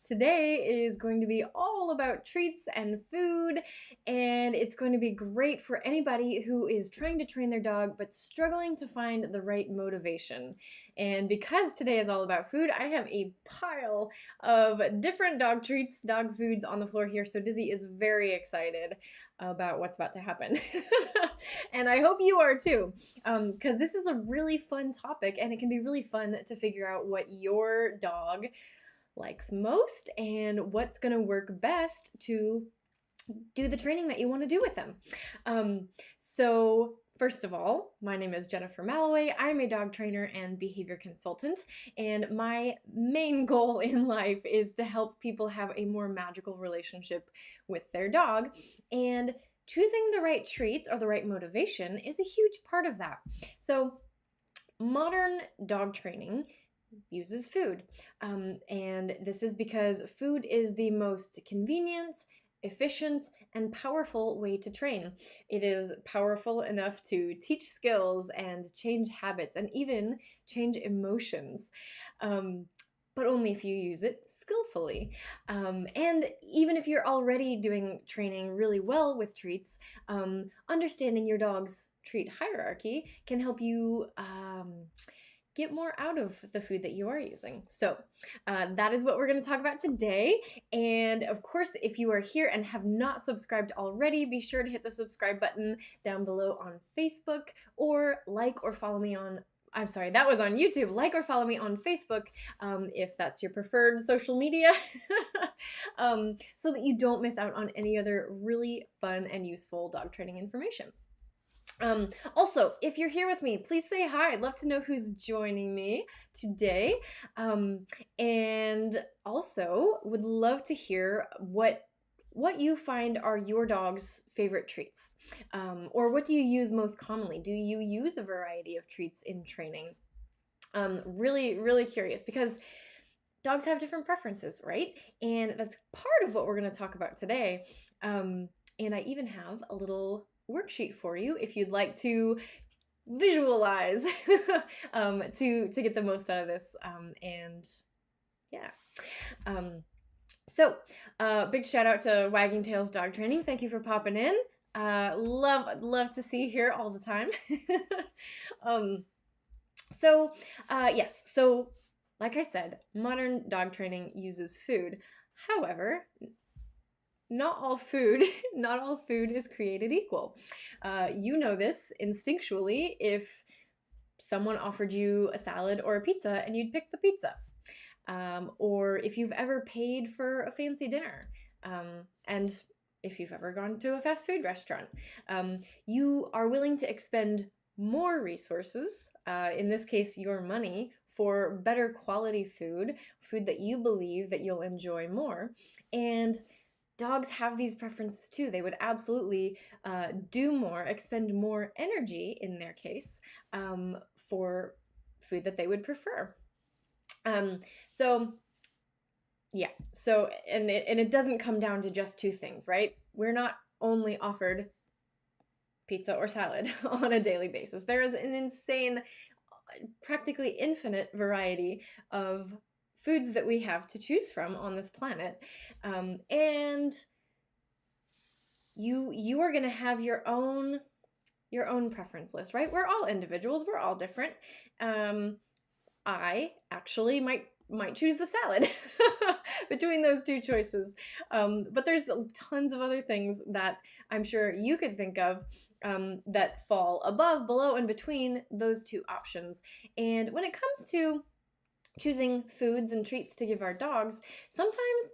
Today is going to be all about treats and food, and it's going to be great for anybody who is trying to train their dog but struggling to find the right motivation. And because today is all about food, I have a pile of different dog treats, dog foods on the floor here, so Dizzy is very excited about what's about to happen. And I hope you are too, because this is a really fun topic and it can be really fun to figure out what your dog likes most and what's going to work best to do the training that you want to do with them. So first of all, my name is Jennifer Malloway. I'm a dog trainer and behavior consultant, and my main goal in life is to help people have a more magical relationship with their dog, and choosing the right treats or the right motivation is a huge part of that. So modern dog training uses food, and this is because food is the most convenient, efficient, and powerful way to train. It is powerful enough to teach skills and change habits and even change emotions, but only if you use it skillfully. And even if you're already doing training really well with treats, understanding your dog's treat hierarchy can help you get more out of the food that you are using. So that is what we're going to talk about today. And of course, if you are here and have not subscribed already, be sure to hit the subscribe button down below on Facebook, or like or follow me on, I'm sorry, that was on YouTube. Like or follow me on Facebook if that's your preferred social media, so that you don't miss out on any other really fun and useful dog training information. Also, if you're here with me, please say hi. I'd love to know who's joining me today. And also would love to hear what you find are your dog's favorite treats. Or what do you use most commonly? Do you use a variety of treats in training? Really, really curious, because dogs have different preferences, right? And that's part of what we're going to talk about today. And I even have a little worksheet for you if you'd like to visualize to get the most out of this, and yeah. So big shout out to Wagging Tails Dog Training. Thank you for popping in. Love to see you here all the time. Yes, so like I said, modern dog training uses food. However, not all food is created equal. You know this instinctually if someone offered you a salad or a pizza and you'd pick the pizza. Or if you've ever paid for a fancy dinner, and if you've ever gone to a fast food restaurant, you are willing to expend more resources, in this case your money, for better quality food that you believe that you'll enjoy more. And dogs have these preferences too. They would absolutely do more, expend more energy in their case, for food that they would prefer. So it doesn't come down to just two things, right? We're not only offered pizza or salad on a daily basis. There is an insane, practically infinite variety of foods that we have to choose from on this planet, and you are going to have your own preference list, right? We're all individuals, we're all different. I actually might choose the salad between those two choices, but there's tons of other things that I'm sure you could think of that fall above, below, and between those two options. And when it comes to choosing foods and treats to give our dogs, sometimes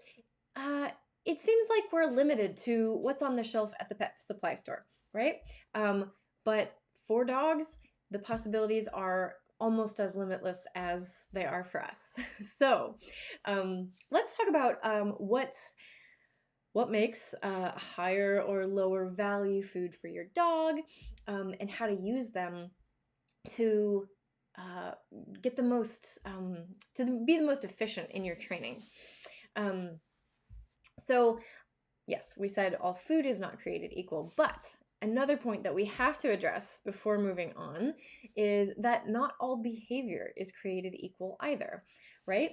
it seems like we're limited to what's on the shelf at the pet supply store, right? But for dogs, the possibilities are almost as limitless as they are for us. So let's talk about what makes higher or lower value food for your dog, and how to use them to get the most, to be the most efficient in your training. So yes, we said all food is not created equal, but another point that we have to address before moving on is that not all behavior is created equal either, right?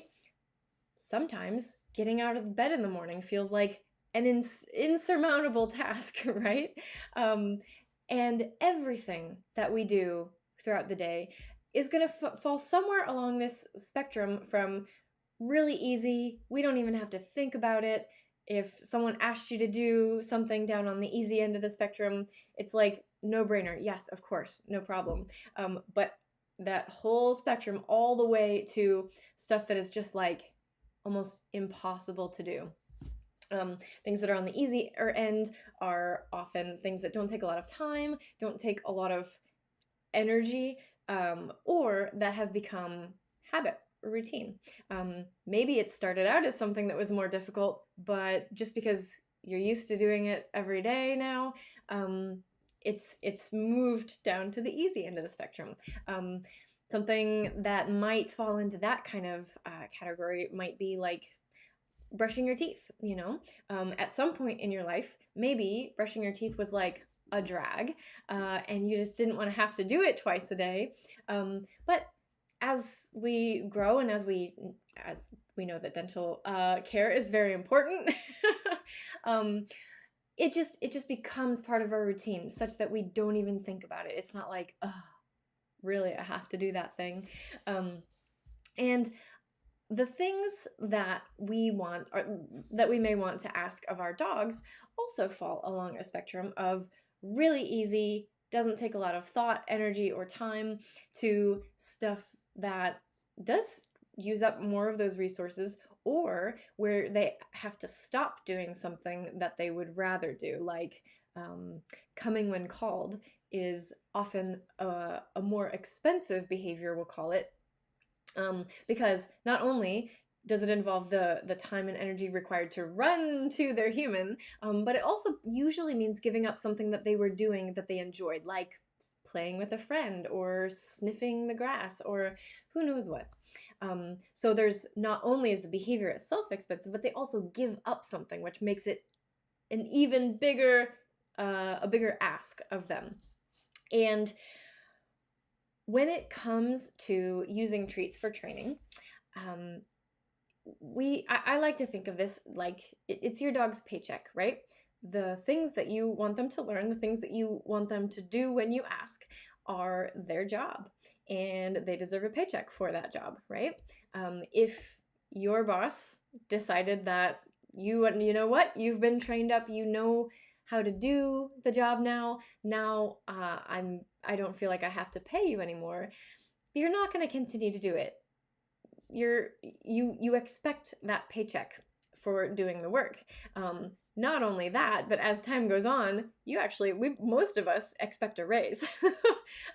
sometimes getting out of bed in the morning feels like an insurmountable task, right? And everything that we do throughout the day is going to fall somewhere along this spectrum from really easy, we don't even have to think about it. If someone asked you to do something down on the easy end of the spectrum, it's like no brainer. Yes, of course, no problem. But that whole spectrum all the way to stuff that is just like almost impossible to do. Things that are on the easier end are often things that don't take a lot of time, don't take a lot of energy, or that have become habit or routine. Maybe it started out as something that was more difficult, but just because you're used to doing it every day now, it's moved down to the easy end of the spectrum. Something that might fall into that kind of category might be like brushing your teeth, you know? At some point in your life, maybe brushing your teeth was like a drag, and you just didn't want to have to do it twice a day. But as we grow and as we know that dental care is very important, it just becomes part of our routine such that we don't even think about it. It's not like, oh, really, I have to do that thing. And the things that we want, or that we may want to ask of our dogs, also fall along a spectrum of really easy, doesn't take a lot of thought, energy, or time, to stuff that does use up more of those resources, or where they have to stop doing something that they would rather do, like coming when called is often a more expensive behavior, we'll call it, because not only does it involve the time and energy required to run to their human, but it also usually means giving up something that they were doing that they enjoyed, like playing with a friend or sniffing the grass or who knows what. So there's not only is the behavior itself expensive, but they also give up something, which makes it an even bigger, a bigger ask of them. And when it comes to using treats for training, I like to think of this like it's your dog's paycheck, right? The things that you want them to learn, the things that you want them to do when you ask, are their job, and they deserve a paycheck for that job, right? If your boss decided that you know what, you've been trained up, you know how to do the job now, I don't feel like I have to pay you anymore, you're not going to continue to do it. You expect that paycheck for doing the work. Not only that, but as time goes on, most of us expect a raise.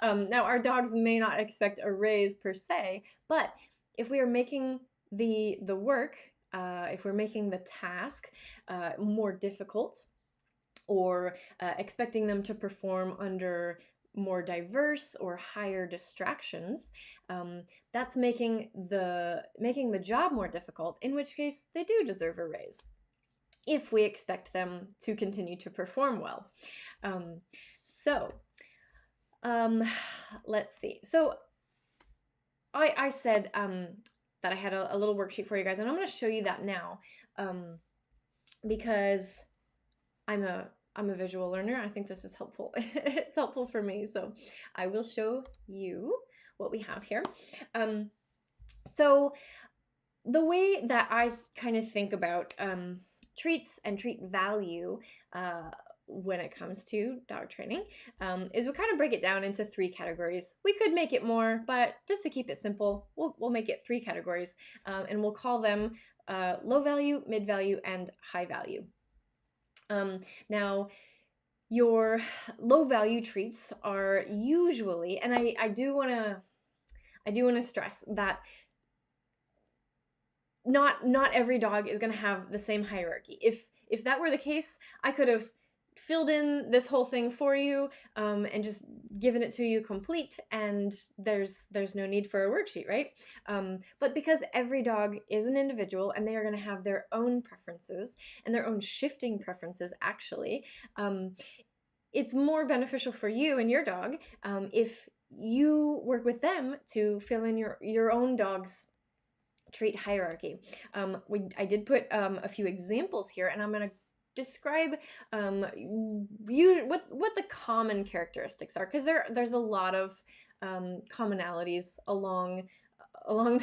Now, our dogs may not expect a raise per se, but if we are making the work, if we're making the task more difficult, or expecting them to perform under more diverse or higher distractions, that's making the job more difficult, in which case they do deserve a raise if we expect them to continue to perform well. Let's see. So I said that I had a little worksheet for you guys, and I'm going to show you that now, because I'm a visual learner. I think this is helpful. It's helpful for me, so I will show you what we have here. So the way that I kind of think about treats and treat value when it comes to dog training is we kind of break it down into 3 categories. We could make it more, but just to keep it simple, we'll make it 3 categories, and we'll call them low value, mid value, and high value. Now, your low value treats are usually, and I do want to stress that not every dog is going to have the same hierarchy. If that were the case, I could have filled in this whole thing for you and just given it to you complete, and there's no need for a worksheet, right? But because every dog is an individual and they are going to have their own preferences and their own shifting preferences, actually, it's more beneficial for you and your dog if you work with them to fill in your own dog's trait hierarchy. I did put a few examples here, and I'm going to describe what the common characteristics are, because there's a lot of commonalities along along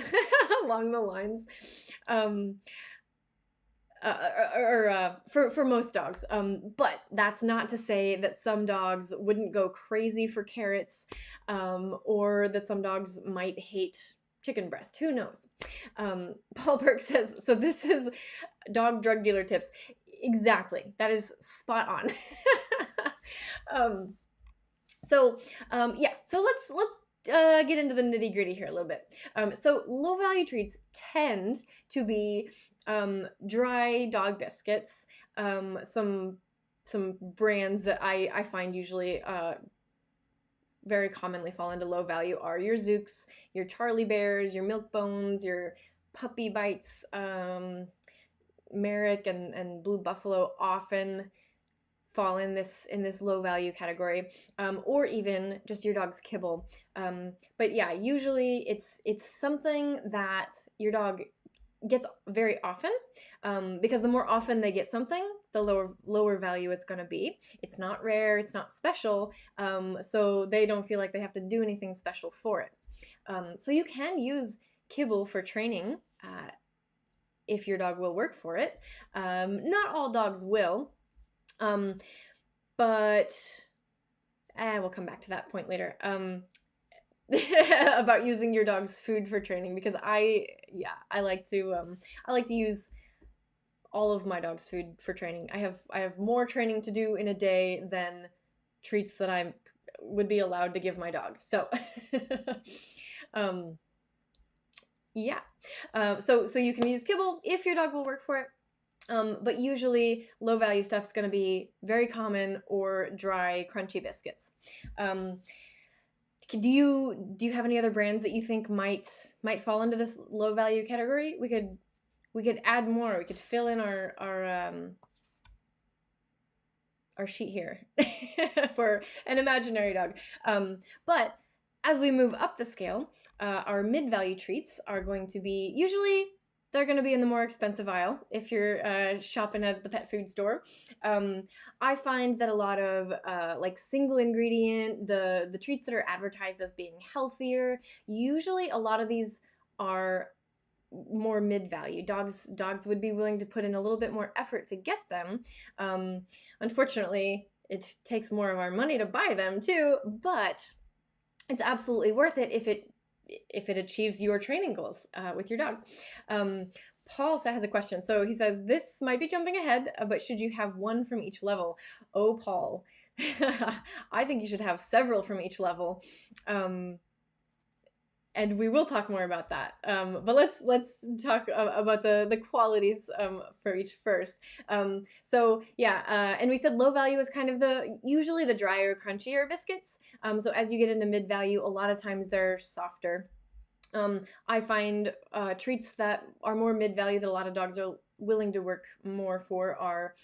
the lines. For most dogs. But that's not to say that some dogs wouldn't go crazy for carrots, or that some dogs might hate chicken breast. Who knows? Paul Burke says, so this is dog drug dealer tips. Exactly. That is spot on. Yeah, so let's get into the nitty gritty here a little bit. So low value treats tend to be dry dog biscuits. Some brands that I find usually very commonly fall into low value are your Zooks, your Charlie Bears, your Milk Bones, your Puppy Bites. Merrick and Blue Buffalo often fall in this low value category, or even just your dog's kibble. But yeah, usually it's something that your dog gets very often, because the more often they get something, the lower value it's going to be. It's not rare, it's not special, so they don't feel like they have to do anything special for it. So you can use kibble for training if your dog will work for it. Not all dogs will, but we'll come back to that point later. About using your dog's food for training, because I like to use all of my dog's food for training. I have more training to do in a day than treats that I would be allowed to give my dog. So yeah. So you can use kibble if your dog will work for it. But usually low value stuff is going to be very common, or dry, crunchy biscuits. Do you have any other brands that you think might fall into this low value category? We could add more. We could fill in our sheet here for an imaginary dog. But as we move up the scale, our mid-value treats are going to be, usually they're going to be in the more expensive aisle if you're shopping at the pet food store. I find that a lot of like single ingredient, the treats that are advertised as being healthier, usually a lot of these are more mid-value. Dogs would be willing to put in a little bit more effort to get them. Unfortunately, it takes more of our money to buy them too, but it's absolutely worth it if it achieves your training goals with your dog. Paul has a question. So he says, this might be jumping ahead, but should you have one from each level? Oh, Paul, I think you should have several from each level. And we will talk more about that. But let's talk about the qualities for each first. So yeah, and we said low value is kind of usually the drier, crunchier biscuits. So as you get into mid value, a lot of times they're softer. I find treats that are more mid value that a lot of dogs are willing to work more for are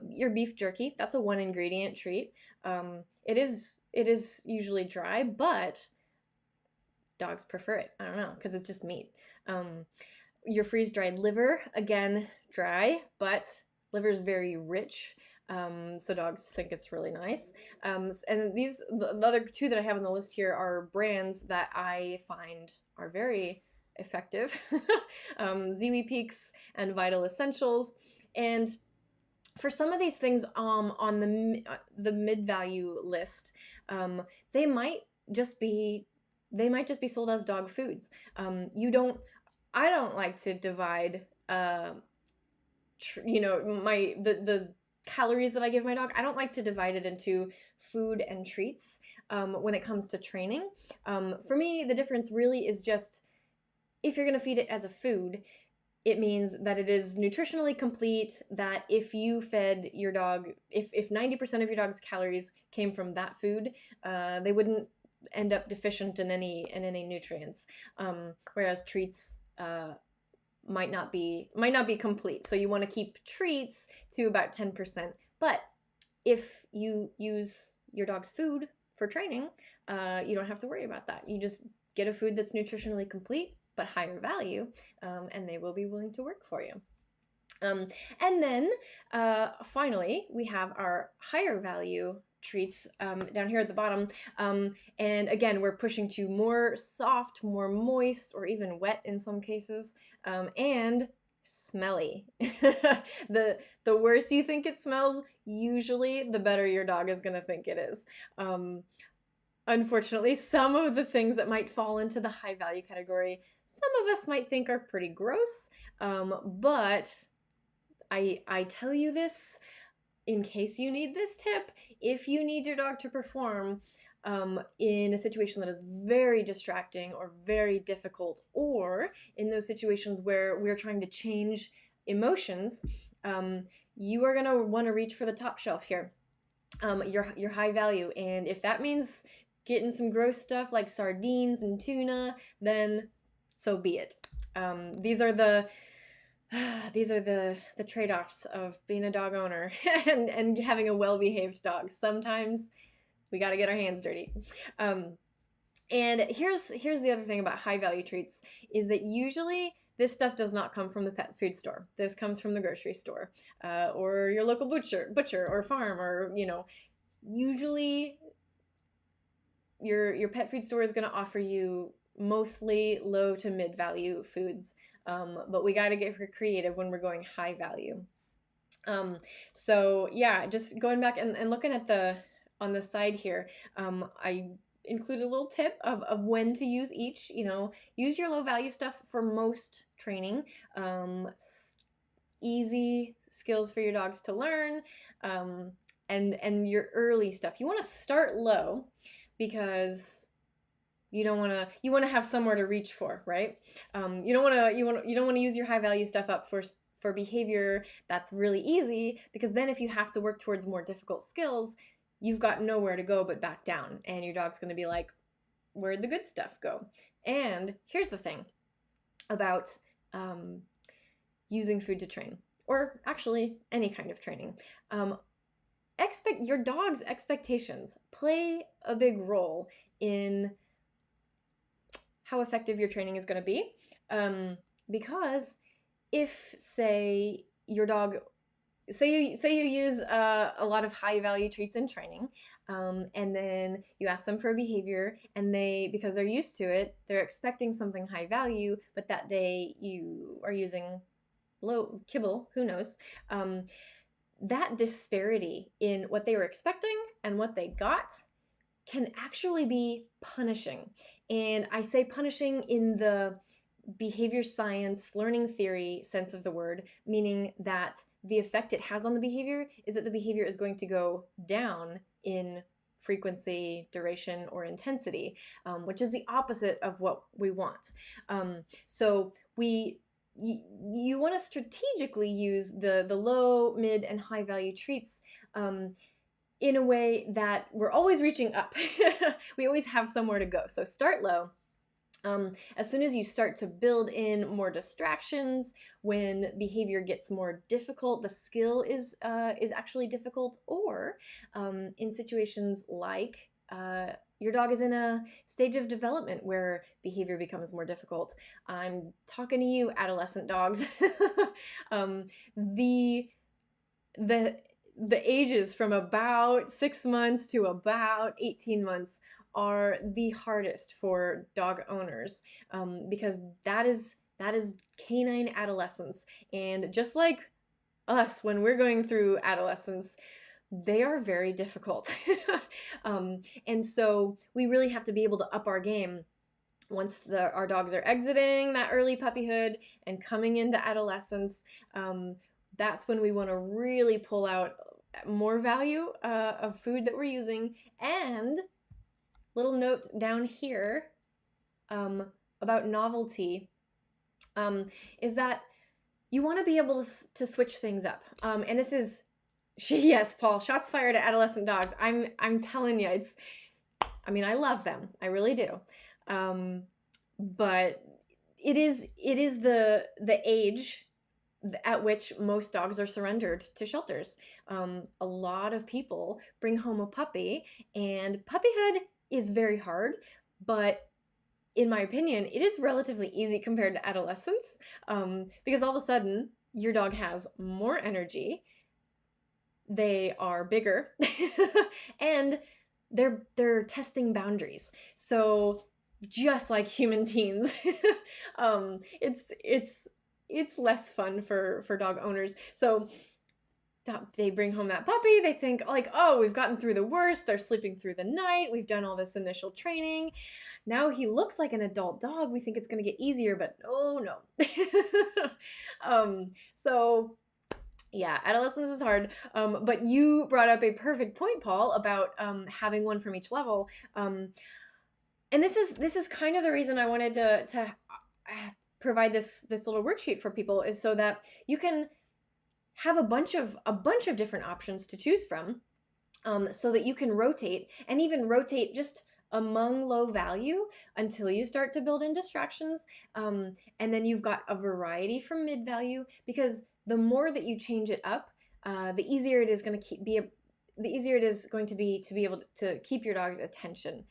your beef jerky. That's a 1 ingredient treat. It is usually dry, but dogs prefer it. I don't know, because it's just meat. Your freeze-dried liver, again, dry, but liver is very rich, so dogs think it's really nice. And the other two that I have on the list here are brands that I find are very effective. Ziwi Peaks and Vital Essentials. And for some of these things on the mid-value list, they might just be sold as dog foods. I don't like to divide, the calories that I give my dog. I don't like to divide it into food and treats when it comes to training. For me, the difference really is just, if you're going to feed it as a food, it means that it is nutritionally complete, that if you fed your dog, if 90% of your dog's calories came from that food, they wouldn't end up deficient in any nutrients, whereas treats might not be complete. So you want to keep treats to about 10%. But if you use your dog's food for training, you don't have to worry about that. You just get a food that's nutritionally complete, but higher value, and they will be willing to work for you. And then finally, we have our higher value treats down here at the bottom. And again, we're pushing to more soft, more moist, or even wet in some cases, and smelly. The worse you think it smells, usually the better your dog is going to think it is. Unfortunately, some of the things that might fall into the high value category, some of us might think are pretty gross, but I tell you this in case you need this tip. If you need your dog to perform in a situation that is very distracting or very difficult, or in those situations where we're trying to change emotions, you are going to want to reach for the top shelf here, your high value. And if that means getting some gross stuff like sardines and tuna, then so be it. These are the trade-offs of being a dog owner and having a well-behaved dog. Sometimes we got to get our hands dirty. And here's the other thing about high-value treats is that usually this stuff does not come from the pet food store. This comes from the grocery store, or your local butcher or farm, or usually your pet food store is going to offer you mostly low to mid value foods, but we got to get creative when we're going high value. So yeah, just going back and looking at on the side here, I include a little tip of when to use each. Use your low value stuff for most training, easy skills for your dogs to learn, and your early stuff. You want to start low because you want to have somewhere to reach for, right? You don't want to use your high value stuff up for behavior that's really easy, because then if you have to work towards more difficult skills, you've got nowhere to go but back down, and your dog's going to be like, where'd the good stuff go? And here's the thing about using food to train, or actually any kind of training. Your dog's expectations play a big role in how effective your training is going to be, because if, say, your dog, say you use a lot of high value treats in training, and then you ask them for a behavior, and because they're used to it, they're expecting something high value, but that day you are using low kibble, who knows, that disparity in what they were expecting and what they got can actually be punishing. And I say punishing in the behavior science, learning theory sense of the word, meaning that the effect it has on the behavior is that the behavior is going to go down in frequency, duration, or intensity, which is the opposite of what we want. So you want to strategically use the low, mid, and high value treats in a way that we're always reaching up. We always have somewhere to go. So start low. As soon as you start to build in more distractions, when behavior gets more difficult, the skill is actually difficult, or in situations like your dog is in a stage of development where behavior becomes more difficult. I'm talking to you, adolescent dogs. The ages from about 6 months to about 18 months are the hardest for dog owners, because that is canine adolescence. And just like us, when we're going through adolescence, they are very difficult. And so we really have to be able to up our game once our dogs are exiting that early puppyhood and coming into adolescence. That's when we want to really pull out more value of food that we're using. And little note down here about novelty is that you want to be able to switch things up. And this is, yes, Paul, shots fired at adolescent dogs. I'm telling you, I love them. I really do. But it is the age at which most dogs are surrendered to shelters. A lot of people bring home a puppy, and puppyhood is very hard, but in my opinion, it is relatively easy compared to adolescence, because all of a sudden your dog has more energy, they are bigger, and they're testing boundaries. So just like human teens, it's less fun for dog owners. So they bring home that puppy, they think like, oh, we've gotten through the worst, they're sleeping through the night, we've done all this initial training, now he looks like an adult dog, we think it's going to get easier, but oh no. So yeah, adolescence is hard, but you brought up a perfect point, Paul, about having one from each level, and this is kind of the reason I wanted to provide this little worksheet for people, is so that you can have a bunch of different options to choose from, so that you can rotate, and even rotate just among low value until you start to build in distractions, and then you've got a variety from mid value, because the more that you change it up, the easier it is going to be to be able to keep your dog's attention,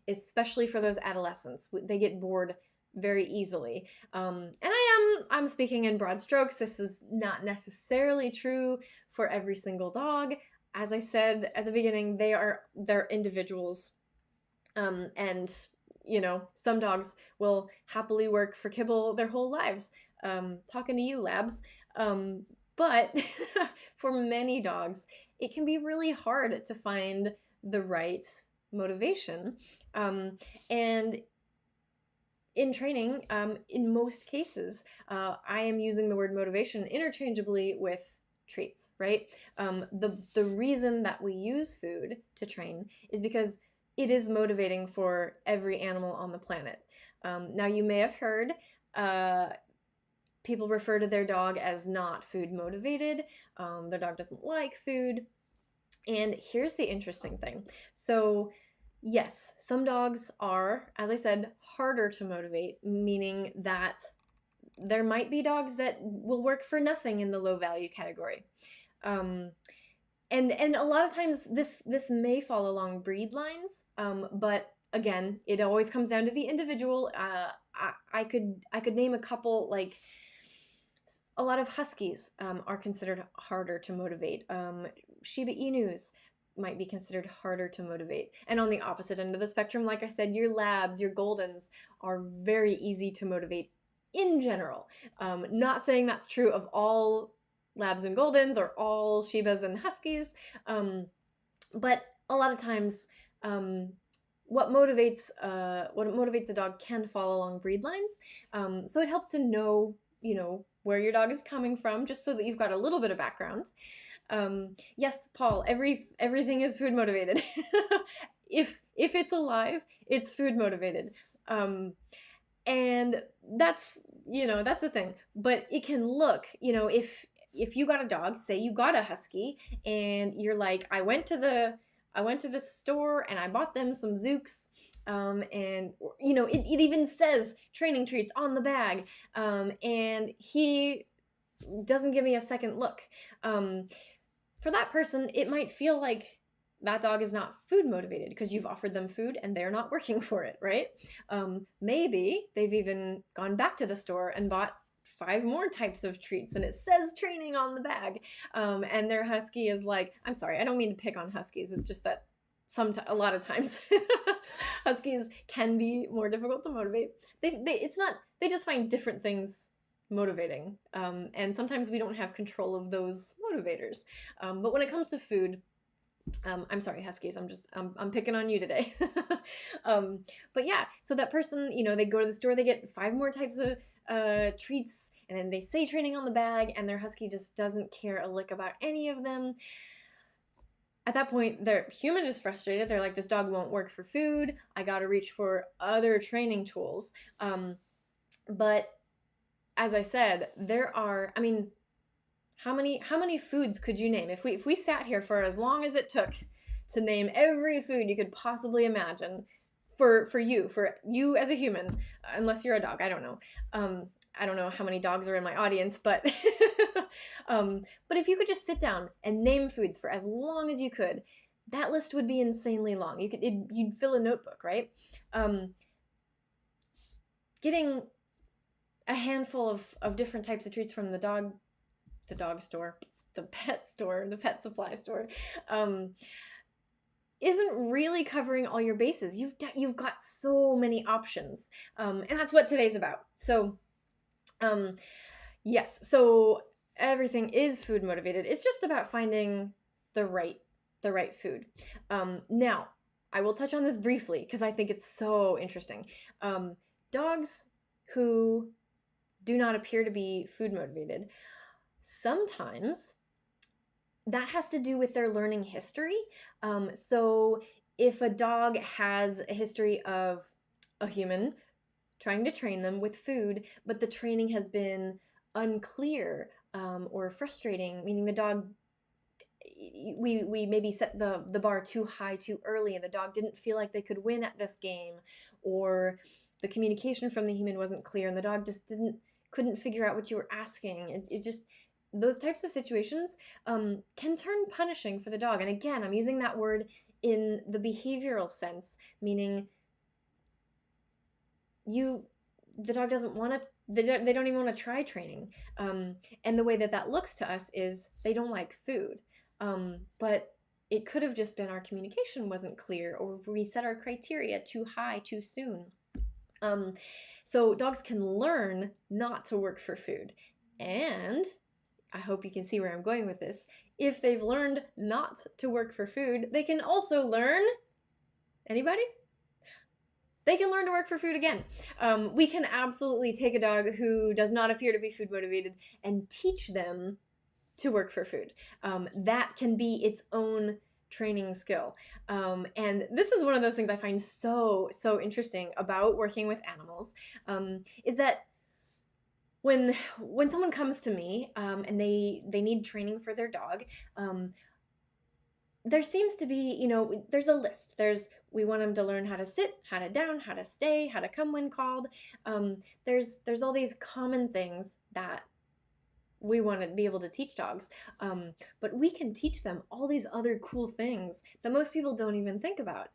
especially for those adolescents. They get bored very easily. And I'm speaking in broad strokes. This is not necessarily true for every single dog. As I said at the beginning, they're individuals. And some dogs will happily work for kibble their whole lives. Talking to you, labs. But for many dogs, it can be really hard to find the right motivation. And in training, in most cases, I am using the word motivation interchangeably with treats, right? The reason that we use food to train is because it is motivating for every animal on the planet. Now, you may have heard people refer to their dog as not food motivated. Their dog doesn't like food. And here's the interesting thing. So yes, some dogs are, as I said, harder to motivate, meaning that there might be dogs that will work for nothing in the low value category. And a lot of times this may fall along breed lines, but again, it always comes down to the individual. I could name a couple, like a lot of Huskies are considered harder to motivate. Shiba Inus might be considered harder to motivate. And on the opposite end of the spectrum, like I said, your Labs, your Goldens are very easy to motivate in general. Not saying that's true of all Labs and Goldens or all Shibas and Huskies, but a lot of times what motivates a dog can fall along breed lines. So it helps to know, where your dog is coming from, just so that you've got a little bit of background. Yes, Paul, everything is food motivated. If it's alive, it's food motivated. And that's the thing. But it can look, if you got a dog, say you got a Husky, and you're like, I went to the store and I bought them some Zooks, and it even says training treats on the bag, and he doesn't give me a second look. For that person, it might feel like that dog is not food motivated because you've offered them food and they're not working for it, right? Maybe they've even gone back to the store and bought 5 more types of treats and it says training on the bag. And their Husky is like, I'm sorry, I don't mean to pick on Huskies. It's just that a lot of times Huskies can be more difficult to motivate. They just find different things motivating. And sometimes we don't have control of those motivators. But when it comes to food, I'm sorry, Huskies, I'm picking on you today. But yeah, so that person, they go to the store, they get 5 more types of treats, and then they say training on the bag, and their Husky just doesn't care a lick about any of them. At that point, their human is frustrated. They're like, this dog won't work for food. I got to reach for other training tools. But as I said, how many foods could you name? If we sat here for as long as it took to name every food you could possibly imagine for you as a human, unless you're a dog, I don't know. I don't know how many dogs are in my audience, but but if you could just sit down and name foods for as long as you could, that list would be insanely long. You'd fill a notebook, right? getting a handful of different types of treats from the dog store, the pet store, the pet supply store, isn't really covering all your bases. You've got so many options, and that's what today's about. So, yes, so everything is food motivated. It's just about finding the right food. Now, I will touch on this briefly because I think it's so interesting. Dogs who do not appear to be food motivated, sometimes that has to do with their learning history. So if a dog has a history of a human trying to train them with food, but the training has been unclear or frustrating, meaning the dog, we maybe set the bar too high too early and the dog didn't feel like they could win at this game, or the communication from the human wasn't clear and the dog just couldn't figure out what you were asking. It just, those types of situations can turn punishing for the dog. And again, I'm using that word in the behavioral sense, meaning the dog doesn't want to, they don't even want to try training. And the way that looks to us is they don't like food. But it could have just been our communication wasn't clear, or we set our criteria too high too soon. So dogs can learn not to work for food. And I hope you can see where I'm going with this. If they've learned not to work for food, they can also learn, anybody? They can learn to work for food again. We can absolutely take a dog who does not appear to be food motivated and teach them to work for food. That can be its own training skill. And this is one of those things I find so interesting about working with animals, is that when someone comes to me and they need training for their dog, there seems to be, there's a list. We want them to learn how to sit, how to down, how to stay, how to come when called. There's all these common things that we want to be able to teach dogs, but we can teach them all these other cool things that most people don't even think about.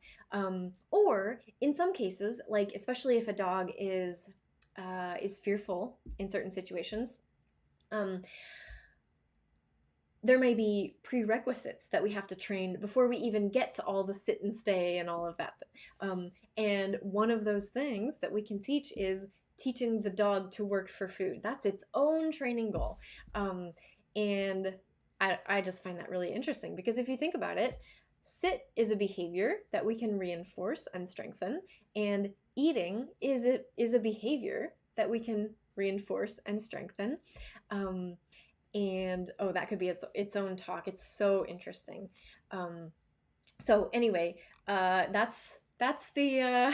Or in some cases, like especially if a dog is fearful in certain situations, there may be prerequisites that we have to train before we even get to all the sit and stay and all of that. And one of those things that we can teach is teaching the dog to work for food. That's its own training goal. And I just find that really interesting, because if you think about it, sit is a behavior that we can reinforce and strengthen, and eating is a behavior that we can reinforce and strengthen. And that could be its own talk. It's so interesting. So anyway, that's the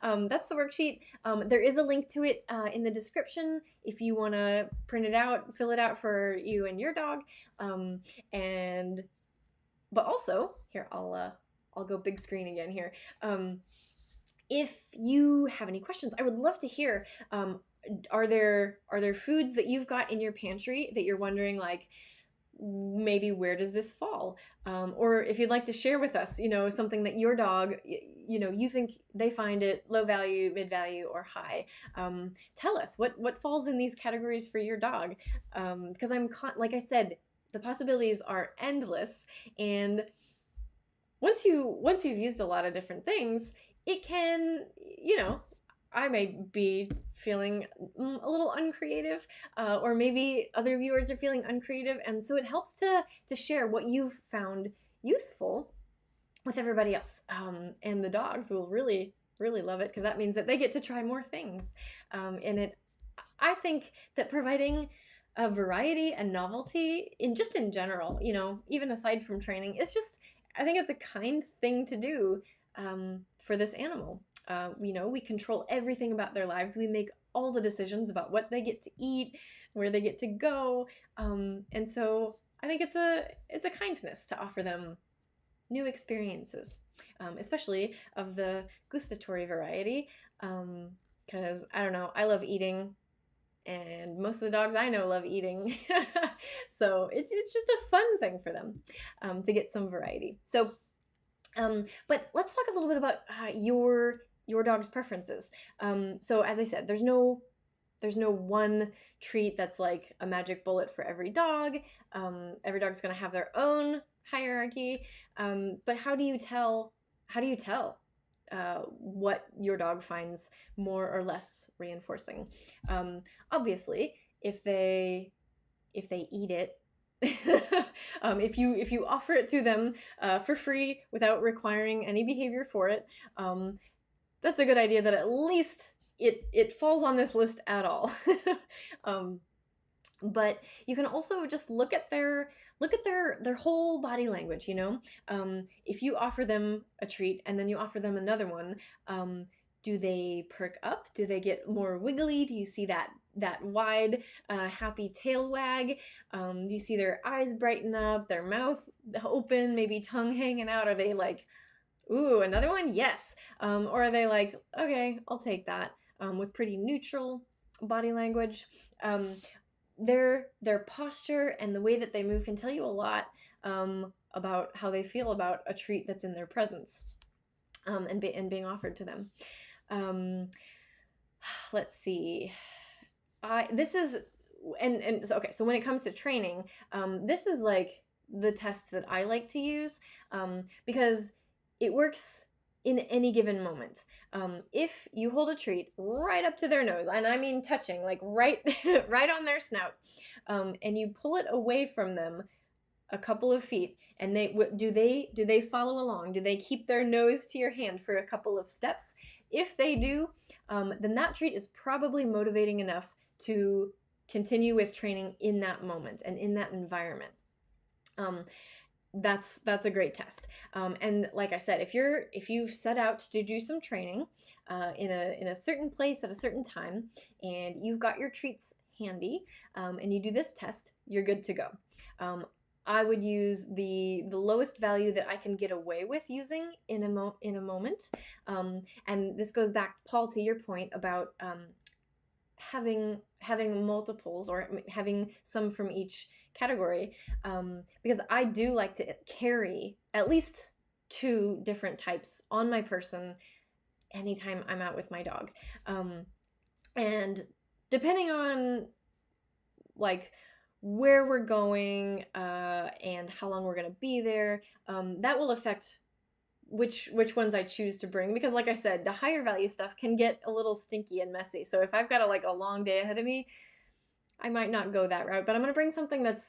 that's the worksheet. There is a link to it in the description if you want to print it out, fill it out for you and your dog. But also here, I'll go big screen again here. If you have any questions, I would love to hear. Are there foods that you've got in your pantry that you're wondering, like, maybe where does this fall? Or if you'd like to share with us, something that your dog, you think they find it low value, mid value, or high. Tell us what falls in these categories for your dog. Because like I said, the possibilities are endless. And once you've used a lot of different things, it can, I may be feeling a little uncreative, or maybe other viewers are feeling uncreative, and so it helps to share what you've found useful with everybody else. And the dogs will really, really love it, because that means that they get to try more things. And I think that providing a variety and novelty in general, even aside from training, I think it's a kind thing to do for this animal. We control everything about their lives. We make all the decisions about what they get to eat, where they get to go. And so I think it's a kindness to offer them new experiences, especially of the gustatory variety. Because I don't know, I love eating, and most of the dogs I know love eating. So it's just a fun thing for them to get some variety. So, but let's talk a little bit about your your dog's preferences. So as I said, there's no one treat that's like a magic bullet for every dog. Every dog's going to have their own hierarchy. But how do you tell what your dog finds more or less reinforcing? Obviously, if they eat it, if you offer it to them for free without requiring any behavior for it, that's a good idea that at least it falls on this list at all. But you can also just look at their whole body language, you know? If you offer them a treat and then you offer them another one, do they perk up? Do they get more wiggly? Do you see that wide, happy tail wag? Do you see their eyes brighten up, their mouth open, maybe tongue hanging out? Are they like, ooh, another one? Yes. Or are they like, okay, I'll take that, with pretty neutral body language? Their posture and the way that they move can tell you a lot about how they feel about a treat that's in their presence, and being offered to them. Let's see. This is okay. So when it comes to training, this is like the test that I like to use, because it works in any given moment. If you hold a treat right up to their nose, and I mean touching, like right right on their snout, and you pull it away from them a couple of feet, and do they follow along? Do they keep their nose to your hand for a couple of steps? If they do, then that treat is probably motivating enough to continue with training in that moment and in that environment. That's a great test. And like I said, if you've set out to do some training in a certain place at a certain time, and you've got your treats handy, and you do this test, you're good to go. I would use the lowest value that I can get away with using in a moment. And this goes back, Paul, to your point about having multiples, or having some from each category, because I do like to carry at least 2 different types on my person anytime I'm out with my dog. And depending on like where we're going and how long we're going to be there, that will affect which ones I choose to bring, because like I said, the higher value stuff can get a little stinky and messy. So if I've got a long day ahead of me, I might not go that route, but I'm going to bring something that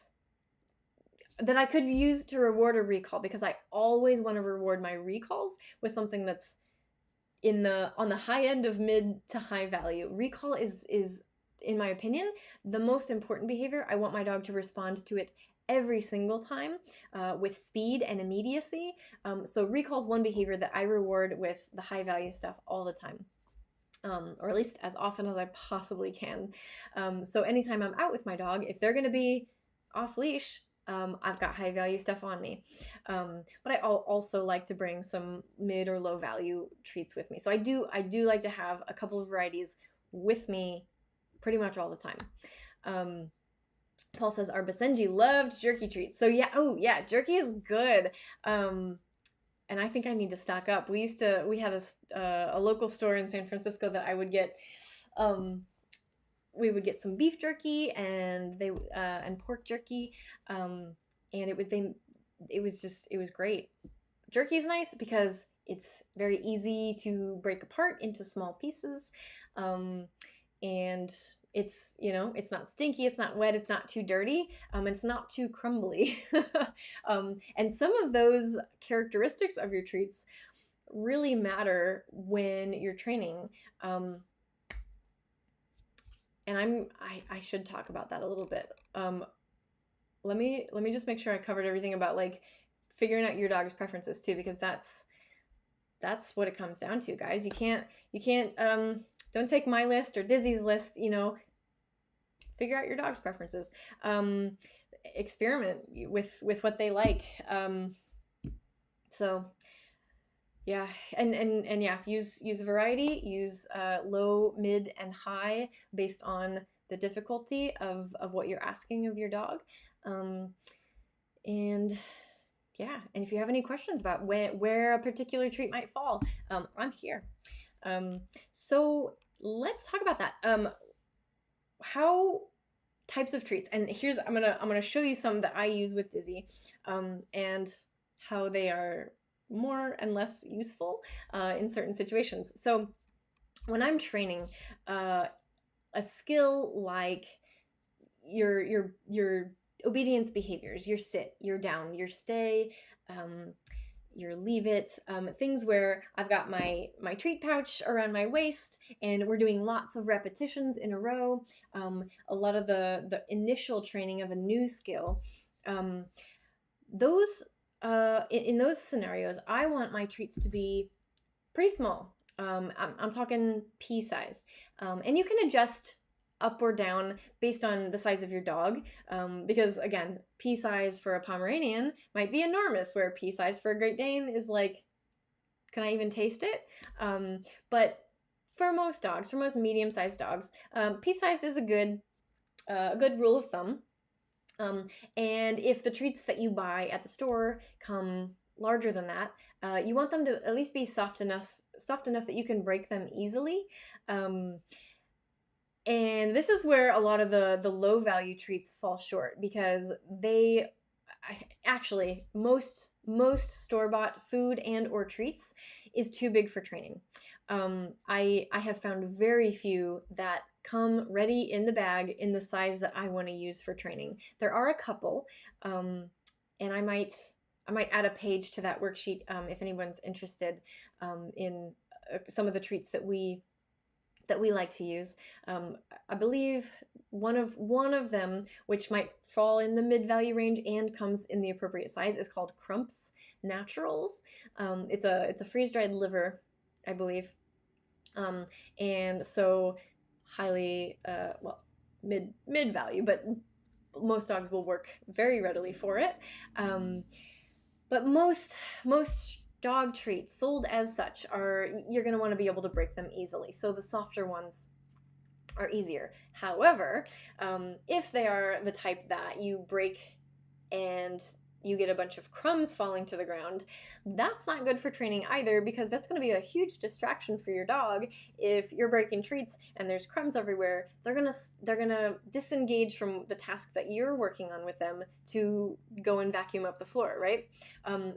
I could use to reward a recall, because I always want to reward my recalls with something that's on the high end of mid to high value. Recall is in my opinion the most important behavior. I want my dog to respond to it every single time with speed and immediacy. So recall's one behavior that I reward with the high value stuff all the time. Or at least as often as I possibly can. So anytime I'm out with my dog, if they're going to be off leash, I've got high value stuff on me. But I also like to bring some mid or low value treats with me. So I do like to have a couple of varieties with me pretty much all the time. Paul says our Basenji loved jerky treats. So yeah, jerky is good. And I think I need to stock up. We had a local store in San Francisco that I would get. We would get some beef jerky and pork jerky, and it was great. Jerky is nice because it's very easy to break apart into small pieces, and it's it's not stinky, it's not wet, it's not too dirty, it's not too crumbly. And some of those characteristics of your treats really matter when you're training. And I should talk about that a little bit. Let me just make sure I covered everything about like figuring out your dog's preferences too, because that's what it comes down to, guys. You can't don't take my list or Dizzy's list, figure out your dog's preferences. Experiment with what they like. So yeah, and yeah, use a variety, use low, mid, and high based on the difficulty of what you're asking of your dog. And yeah, and if you have any questions about where a particular treat might fall, I'm here. So let's talk about that. How types of treats, and here's I'm gonna show you some that I use with Dizzy, and how they are more and less useful in certain situations. So when I'm training a skill like your obedience behaviors, your sit, your down, your stay, your leave it, things where I've got my treat pouch around my waist and we're doing lots of repetitions in a row, a lot of the initial training of a new skill, those in those scenarios I want my treats to be pretty small. I'm talking pea size, and you can adjust up or down based on the size of your dog, because again, pea size for a Pomeranian might be enormous, where pea size for a Great Dane is like, can I even taste it? But for most dogs, for most medium-sized dogs, pea size is a good rule of thumb. And if the treats that you buy at the store come larger than that, you want them to at least be soft enough that you can break them easily. And this is where a lot of the low value treats fall short, because they actually most store-bought food and or treats is too big for training. I have found very few that come ready in the bag in the size that I want to use for training. There are a couple, and I might add a page to that worksheet if anyone's interested in some of the treats that we like to use. I believe one of them, which might fall in the mid-value range and comes in the appropriate size, is called Crumps Naturals. It's a freeze-dried liver, I believe, and so highly well, mid-value, but most dogs will work very readily for it. But most dog treats sold as such you're going to want to be able to break them easily. So the softer ones are easier. However, if they are the type that you break and you get a bunch of crumbs falling to the ground, that's not good for training either, because that's going to be a huge distraction for your dog. If you're breaking treats and there's crumbs everywhere, they're gonna disengage from the task that you're working on with them to go and vacuum up the floor, right?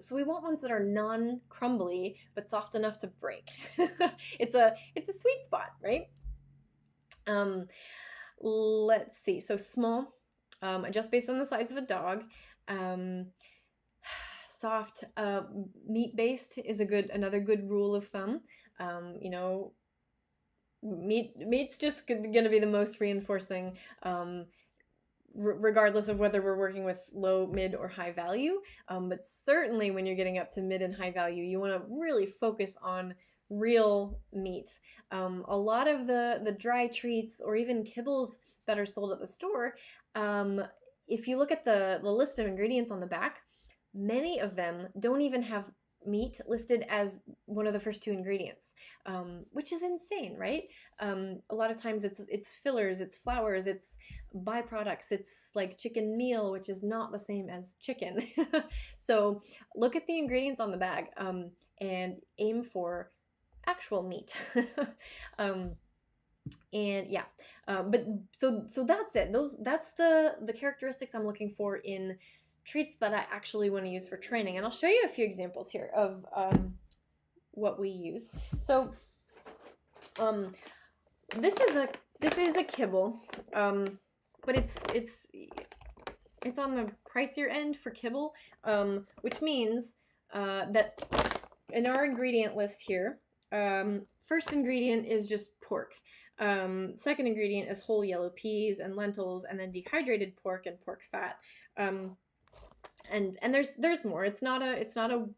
So we want ones that are non-crumbly but soft enough to break. It's a sweet spot, right? Let's see. So small, just based on the size of the dog. Soft, meat-based is another good rule of thumb. You know, meat's just gonna be the most reinforcing, regardless of whether we're working with low, mid, or high value. But certainly when you're getting up to mid and high value, you want to really focus on real meat. A lot of the dry treats or even kibbles that are sold at the store, if you look at the list of ingredients on the back, many of them don't even have meat listed as one of the first two ingredients, which is insane, right? A lot of times it's fillers, it's flours, it's byproducts, it's like chicken meal, which is not the same as chicken. So look at the ingredients on the bag, and aim for actual meat. And yeah, but so that's it. That's the characteristics I'm looking for in treats that I actually want to use for training. And I'll show you a few examples here of what we use. So this is a kibble, but it's on the pricier end for kibble, which means that in our ingredient list here, first ingredient is just pork. Second ingredient is whole yellow peas and lentils, and then dehydrated pork and pork fat. And there's more. It's not a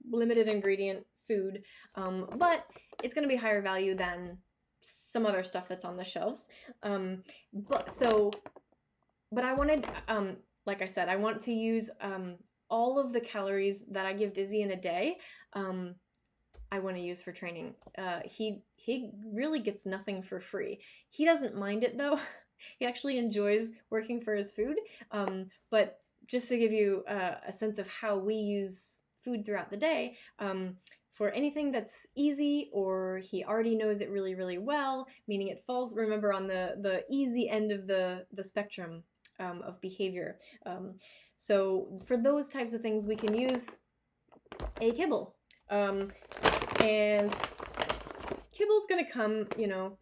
limited ingredient food, but it's going to be higher value than some other stuff that's on the shelves. But I wanted, like I said, I want to use all of the calories that I give Dizzy in a day. I want to use for training. He really gets nothing for free. He doesn't mind it though. He actually enjoys working for his food. But just to give you a sense of how we use food throughout the day, for anything that's easy or he already knows it really, really well, meaning it falls, remember, on the easy end of the spectrum of behavior. So for those types of things, we can use a kibble. And kibble's gonna come, you know,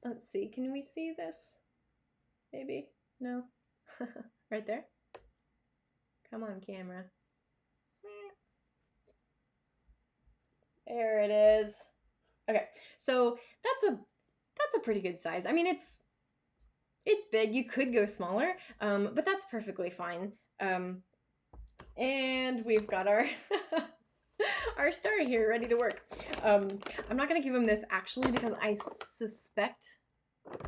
let's see, can we see this? Maybe? No? Right there? Come on, camera. There it is. Okay, so that's a pretty good size. I mean, it's big. You could go smaller, but that's perfectly fine. And we've got our our star here ready to work. I'm not gonna give him this actually because I suspect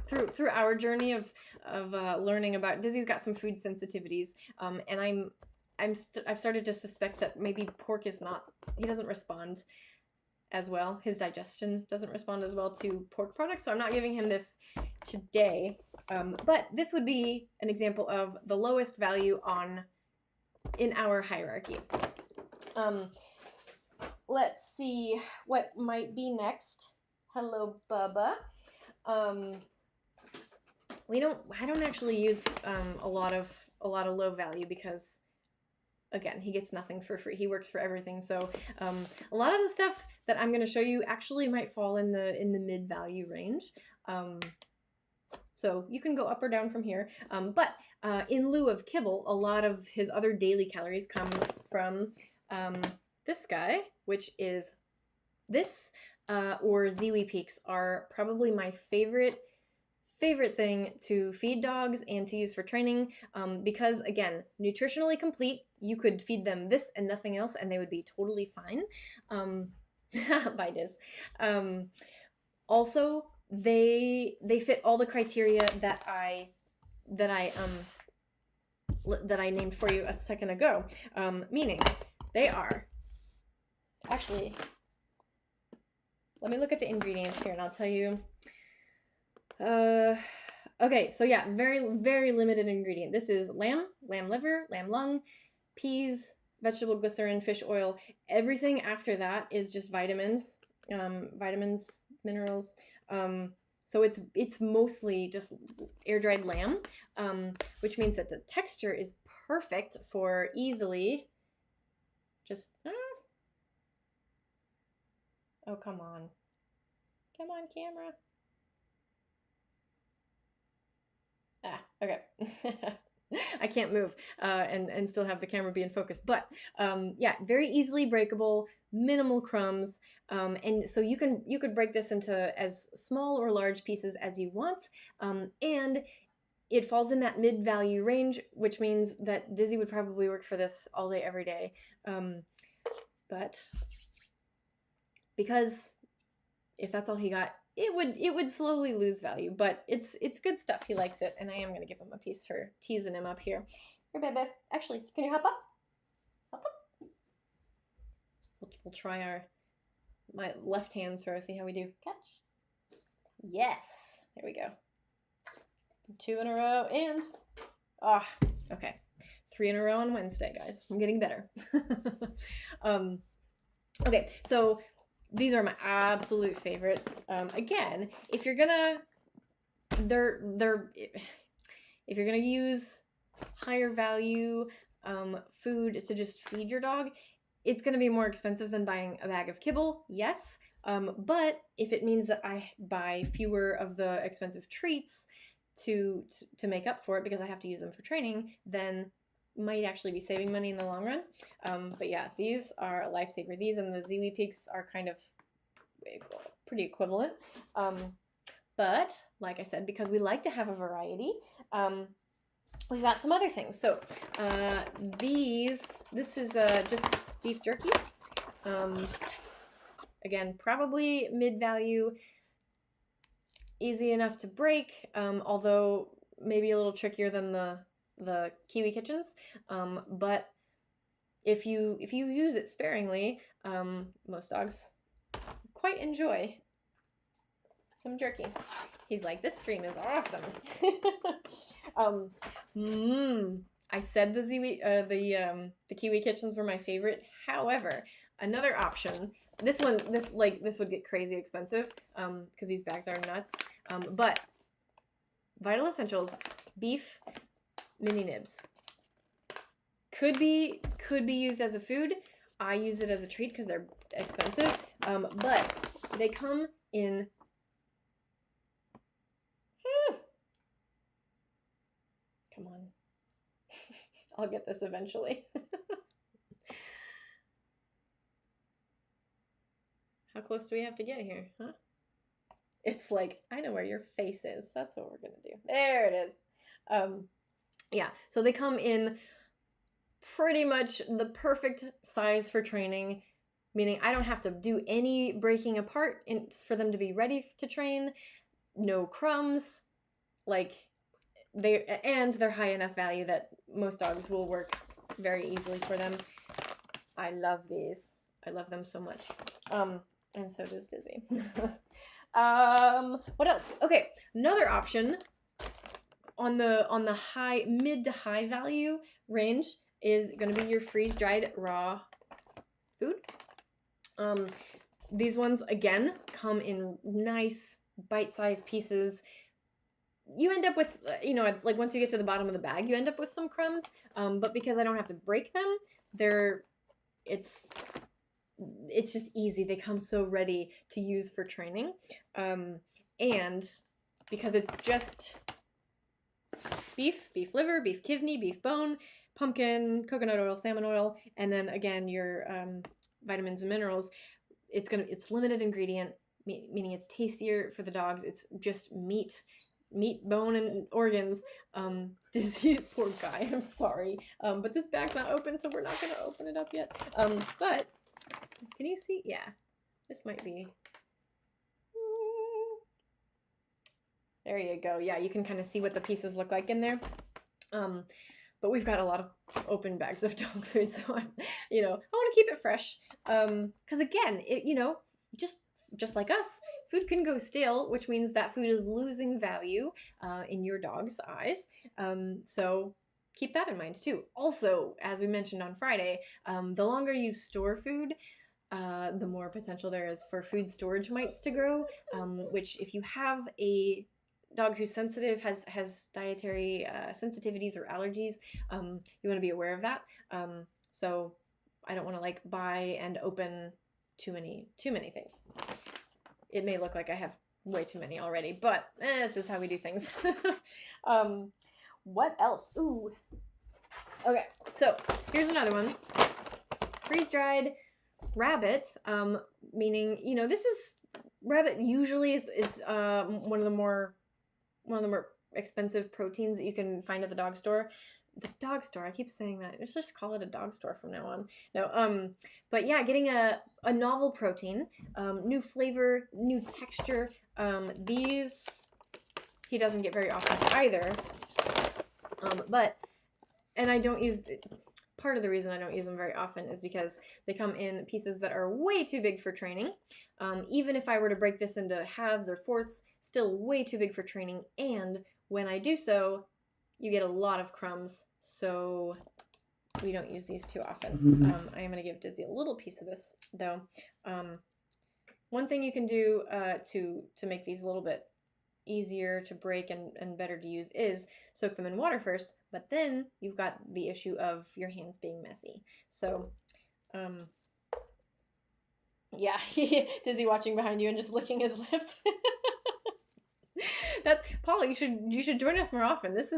through our journey of learning about Dizzy's got some food sensitivities, and I've started to suspect that maybe pork is not, he doesn't respond as well. His digestion doesn't respond as well to pork products, so I'm not giving him this today. But this would be an example of the lowest value in our hierarchy. Let's see what might be next. Hello, Bubba. I don't actually use a lot of low value because, again, he gets nothing for free. He works for everything. So a lot of the stuff that I'm going to show you actually might fall in the mid value range. So you can go up or down from here. But in lieu of kibble, a lot of his other daily calories comes from this guy, which is this, or Ziwi Peaks are probably my favorite thing to feed dogs and to use for training, because, again, nutritionally complete. You could feed them this and nothing else and they would be totally fine. Bye, Diz. Also, they fit all the criteria that I named for you a second ago, meaning they are actually, let me look at the ingredients here and I'll tell you. Okay, so yeah, very, very limited ingredient. This is lamb liver, lamb lung, peas, vegetable glycerin, fish oil. Everything after that is just vitamins, minerals. So it's mostly just air-dried lamb, which means that the texture is perfect for easily just, oh, come on. Come on, camera. Ah, okay. I can't move and still have the camera be in focus. But yeah, very easily breakable, minimal crumbs. And so you could break this into as small or large pieces as you want. And it falls in that mid-value range, which means that Dizzy would probably work for this all day, every day. But because if that's all he got, it would slowly lose value, but it's good stuff. He likes it, and I am going to give him a piece for teasing him up here. Here, baby. Actually, can you hop up? Hop up. We'll try my left hand throw, see how we do. Catch. Yes. There we go. 2 in a row, and okay. 3 in a row on Wednesday, guys. I'm getting better. Okay, so these are my absolute favorite. Again, if you're gonna use higher value food to just feed your dog, it's gonna be more expensive than buying a bag of kibble, yes. But if it means that I buy fewer of the expensive treats to make up for it because I have to use them for training, then might actually be saving money in the long run. But yeah, these are a lifesaver. These and the Ziwi Peaks are kind of pretty equivalent. But like I said, because we like to have a variety, we've got some other things. So this is just beef jerky. Again, probably mid-value, easy enough to break, although maybe a little trickier than the Kiwi Kitchens, but if you use it sparingly, most dogs quite enjoy some jerky. He's like, this stream is awesome. I said the Kiwi Kitchens were my favorite. However, another option. This one, this would get crazy expensive because these bags are nuts. But Vital Essentials beef mini nibs could be used as a food. I use it as a treat because they're expensive. But they come in. Come on. I'll get this eventually. How close do we have to get here, huh? It's like, I know where your face is. That's what we're gonna do. There it is. Yeah, so they come in pretty much the perfect size for training, meaning I don't have to do any breaking apart for them to be ready to train. No crumbs, like they're high enough value that most dogs will work very easily for them. I love these. I love them so much. And so does Dizzy. What else? Okay, another option on the mid to high value range is going to be your freeze-dried raw food. These ones, again, come in nice bite-sized pieces. You end up with, like once you get to the bottom of the bag, you end up with some crumbs. But because I don't have to break them, it's just easy. They come so ready to use for training. And because it's just beef liver, beef kidney, beef bone, pumpkin, coconut oil, salmon oil, and then again your vitamins and minerals, it's limited ingredient, meaning it's tastier for the dogs. It's just meat, bone, and organs. Dizzy, poor guy, I'm sorry. But this bag's not open, so we're not gonna open it up yet. But can you see? Yeah, this might be. There you go. Yeah, you can kind of see what the pieces look like in there. But we've got a lot of open bags of dog food, so I want to keep it fresh. Because again, just like us, food can go stale, which means that food is losing value in your dog's eyes. So keep that in mind too. Also, as we mentioned on Friday, the longer you store food, the more potential there is for food storage mites to grow, which if you have a dog who's sensitive, has dietary sensitivities or allergies, you want to be aware of that. So I don't want to buy and open too many things. It may look like I have way too many already, but this is how we do things. What else? Ooh. Okay, so here's another one. Freeze-dried rabbit, meaning, rabbit usually is one of the more expensive proteins that you can find at the dog store. The dog store, I keep saying that. Let's just call it a dog store from now on. No, but yeah, getting a novel protein, new flavor, new texture. These he doesn't get very often either. And I don't use, part of the reason I don't use them very often is because they come in pieces that are way too big for training. Even if I were to break this into halves or fourths, still way too big for training. And when I do so, you get a lot of crumbs, so we don't use these too often. I am going to give Dizzy a little piece of this, though. One thing you can do to make these a little bit easier to break and better to use is soak them in water first, but then you've got the issue of your hands being messy. So, yeah, Dizzy watching behind you and just licking his lips. Paula, you should join us more often. This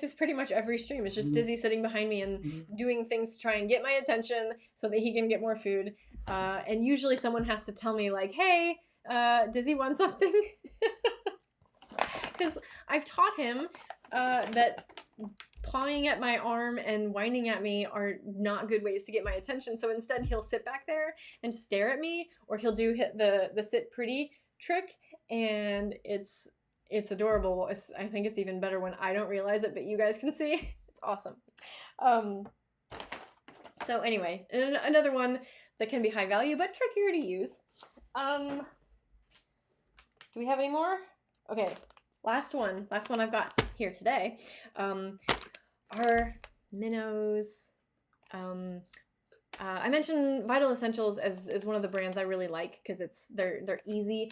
is pretty much every stream. It's just Dizzy sitting behind me and doing things to try and get my attention so that he can get more food. And usually someone has to tell me like, hey, Dizzy wants something. Because I've taught him that pawing at my arm and whining at me are not good ways to get my attention. So instead he'll sit back there and stare at me, or he'll do the sit pretty trick, and it's adorable. I think it's even better when I don't realize it, but you guys can see. It's awesome. So anyway, another one that can be high value but trickier to use. Do we have any more? Okay, last one I've got here today are Minnows I mentioned Vital Essentials as one of the brands I really like because they're easy.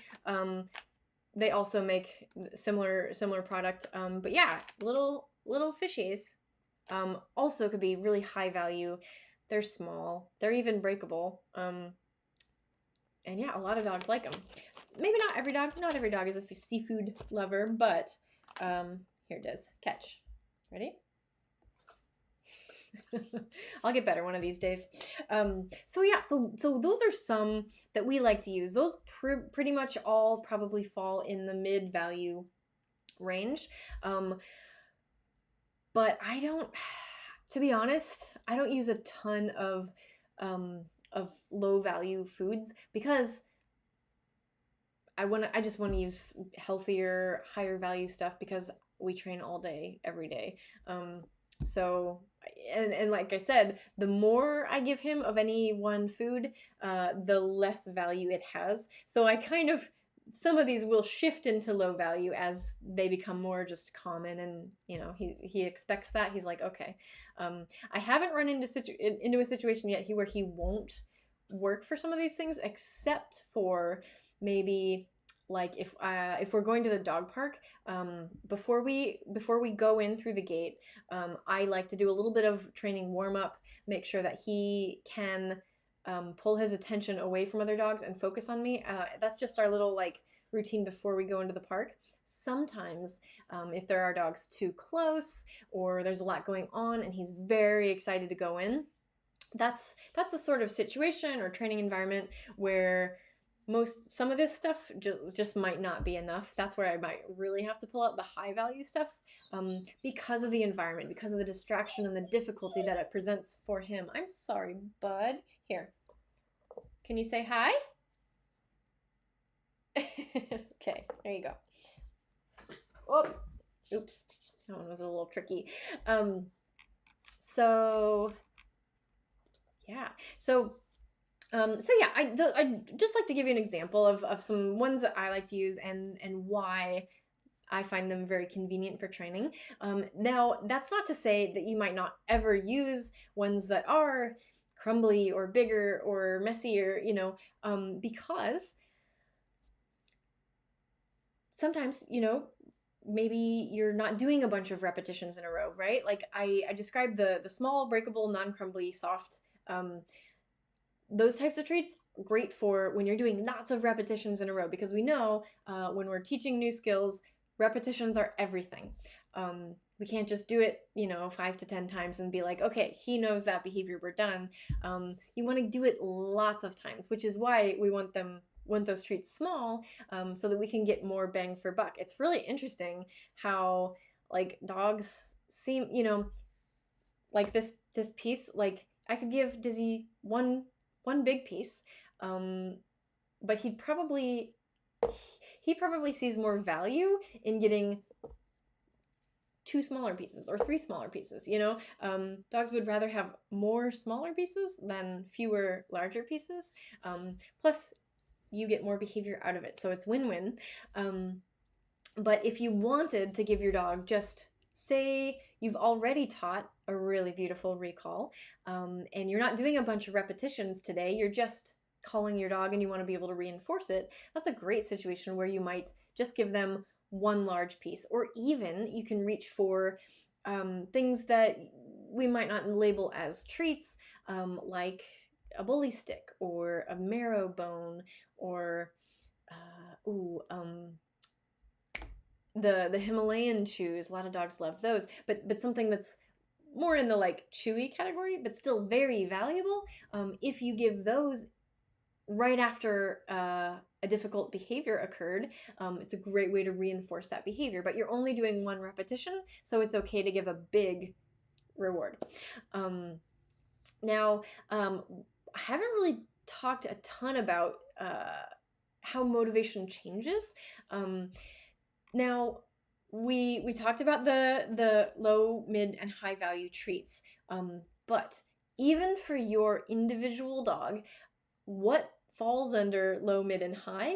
They also make similar product, but yeah, little fishies also could be really high value. They're small. They're even breakable. And yeah, a lot of dogs like them. Maybe not every dog. Not every dog is a seafood lover, but here it is. Catch. Ready? I'll get better one of these days. So yeah, so those are some that we like to use. Those pretty much all probably fall in the mid value range. But I don't, to be honest, I don't use a ton of low value foods because I just want to use healthier, higher value stuff because we train all day, every day. So, and like I said, the more I give him of any one food, the less value it has. So I kind of, some of these will shift into low value as they become more just common, and you know, he expects that. He's like, okay. I haven't run into a situation yet where he won't work for some of these things, except for maybe like if we're going to the dog park, before we go in through the gate, I like to do a little bit of training warm up, make sure that he can pull his attention away from other dogs and focus on me. That's just our little like routine before we go into the park. Sometimes if there are dogs too close or there's a lot going on and he's very excited to go in, that's a sort of situation or training environment where some of this stuff just might not be enough. That's where I might really have to pull out the high value stuff, because of the environment, because of the distraction and the difficulty that it presents for him. I'm sorry, bud. Here, can you say hi? Okay, there you go. Oh, oops, that one was a little tricky. So yeah, so yeah, I just like to give you an example of some ones that I like to use and why I find them very convenient for training. Now, that's not to say that you might not ever use ones that are crumbly or bigger or messier, you know, because sometimes, you know, maybe you're not doing a bunch of repetitions in a row, right? Like I described the small, breakable, non-crumbly, soft, those types of treats, great for when you're doing lots of repetitions in a row, because we know when we're teaching new skills, repetitions are everything. We can't just do it, you know, 5 to 10 times and be like, okay, he knows that behavior, we're done. You want to do it lots of times, which is why we want those treats small, so that we can get more bang for buck. It's really interesting how like dogs seem, you know, like this piece, like I could give Dizzy one big piece, but he probably sees more value in getting 2 smaller pieces or 3 smaller pieces, you know. Dogs would rather have more smaller pieces than fewer larger pieces. Plus you get more behavior out of it, so it's win-win. But if you wanted to give your dog, just say you've already taught a really beautiful recall, and you're not doing a bunch of repetitions today, you're just calling your dog and you want to be able to reinforce it, that's a great situation where you might just give them 1 large piece, or even you can reach for things that we might not label as treats, like a bully stick or a marrow bone, or the Himalayan chews. A lot of dogs love those, but something that's more in the like chewy category, but still very valuable. If you give those right after a difficult behavior occurred, it's a great way to reinforce that behavior, but you're only doing 1 repetition, so it's okay to give a big reward. Now, I haven't really talked a ton about how motivation changes. Now, we talked about the low, mid, and high value treats, but even for your individual dog, what falls under low, mid, and high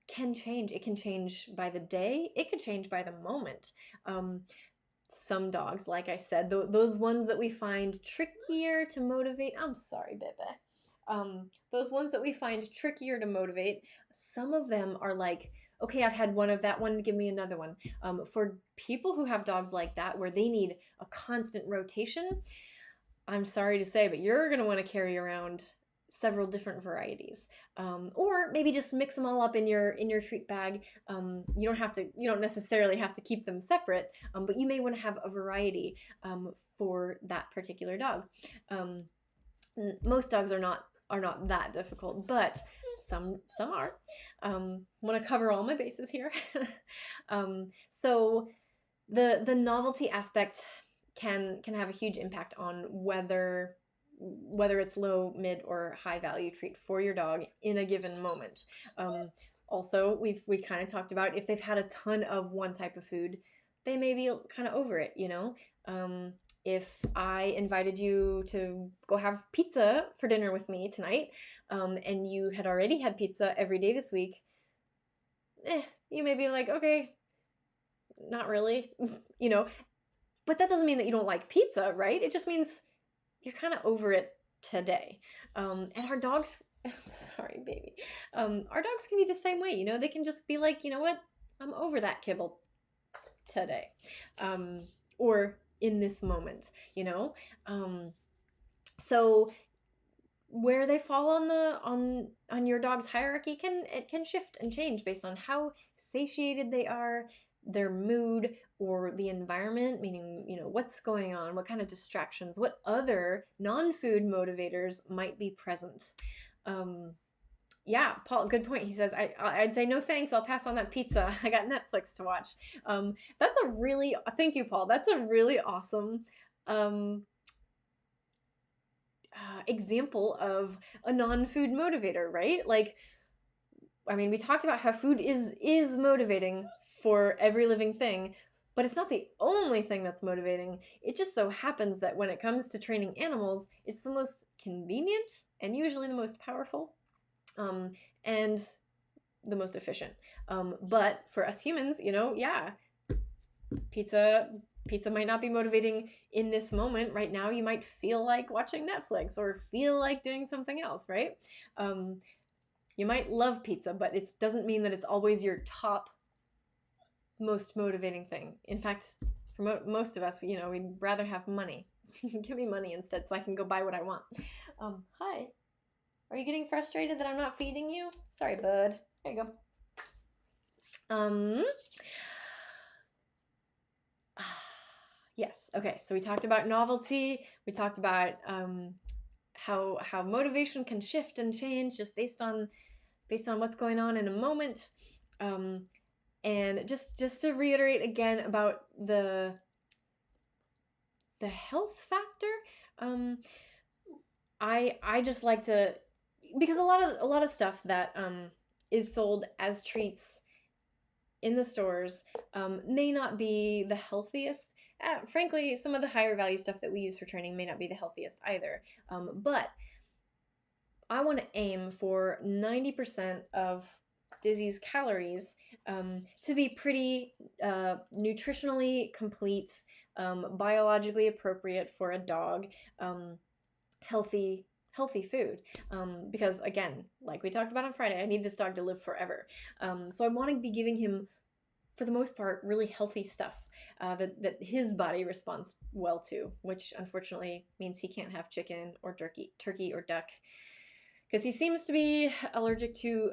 can change. It can change by the day. It could change by the moment. some dogs, like I said, those ones that we find trickier to motivate. I'm sorry, Bebe. Those ones that we find trickier to motivate, some of them are like, okay, I've had one of that one, give me another one. For people who have dogs like that, where they need a constant rotation, I'm sorry to say, but you're going to want to carry around several different varieties, or maybe just mix them all up in your treat bag. You don't necessarily have to keep them separate, but you may want to have a variety for that particular dog. Most dogs are not that difficult, but some are. Want to cover all my bases here. So the novelty aspect can have a huge impact on whether it's low, mid, or high value treat for your dog in a given moment. Also, we kind of talked about if they've had a ton of one type of food, they may be kind of over it, you know. If I invited you to go have pizza for dinner with me tonight, and you had already had pizza every day this week, you may be like, okay, not really, you know. But that doesn't mean that you don't like pizza, right? It just means you're kind of over it today. And our dogs, I'm sorry, baby. Our dogs can be the same way, you know. They can just be like, you know what? I'm over that kibble today. Or in this moment, you know. So where they fall on your dog's hierarchy can shift and change based on how satiated they are, their mood, or the environment, meaning, you know, what's going on, what kind of distractions, what other non-food motivators might be present. Yeah, Paul, good point. He says, I'd say no thanks, I'll pass on that pizza. I got Netflix to watch. That's a really, thank you, Paul. That's a really awesome example of a non-food motivator, right? Like, I mean, we talked about how food is motivating for every living thing, but it's not the only thing that's motivating. It just so happens that when it comes to training animals, it's the most convenient and usually the most powerful, and the most efficient. But for us humans, you know, yeah, pizza might not be motivating in this moment. Right now, you might feel like watching Netflix or feel like doing something else, right? You might love pizza, but it doesn't mean that it's always your top most motivating thing. In fact, for most of us, you know, we'd rather have money. Give me money instead so I can go buy what I want. Hi. Are you getting frustrated that I'm not feeding you? Sorry, bud. There you go. Yes. Okay. So we talked about novelty. We talked about how motivation can shift and change just based on what's going on in a moment. And just to reiterate again about the health factor, I just like to, because a lot of stuff that is sold as treats in the stores may not be the healthiest. Frankly, some of the higher value stuff that we use for training may not be the healthiest either. But I want to aim for 90% of Dizzy's calories to be pretty nutritionally complete, biologically appropriate for a dog, healthy food, because again, like we talked about on Friday, I need this dog to live forever. So I want to be giving him, for the most part, really healthy stuff that his body responds well to, which unfortunately means he can't have chicken or turkey or duck, because he seems to be allergic to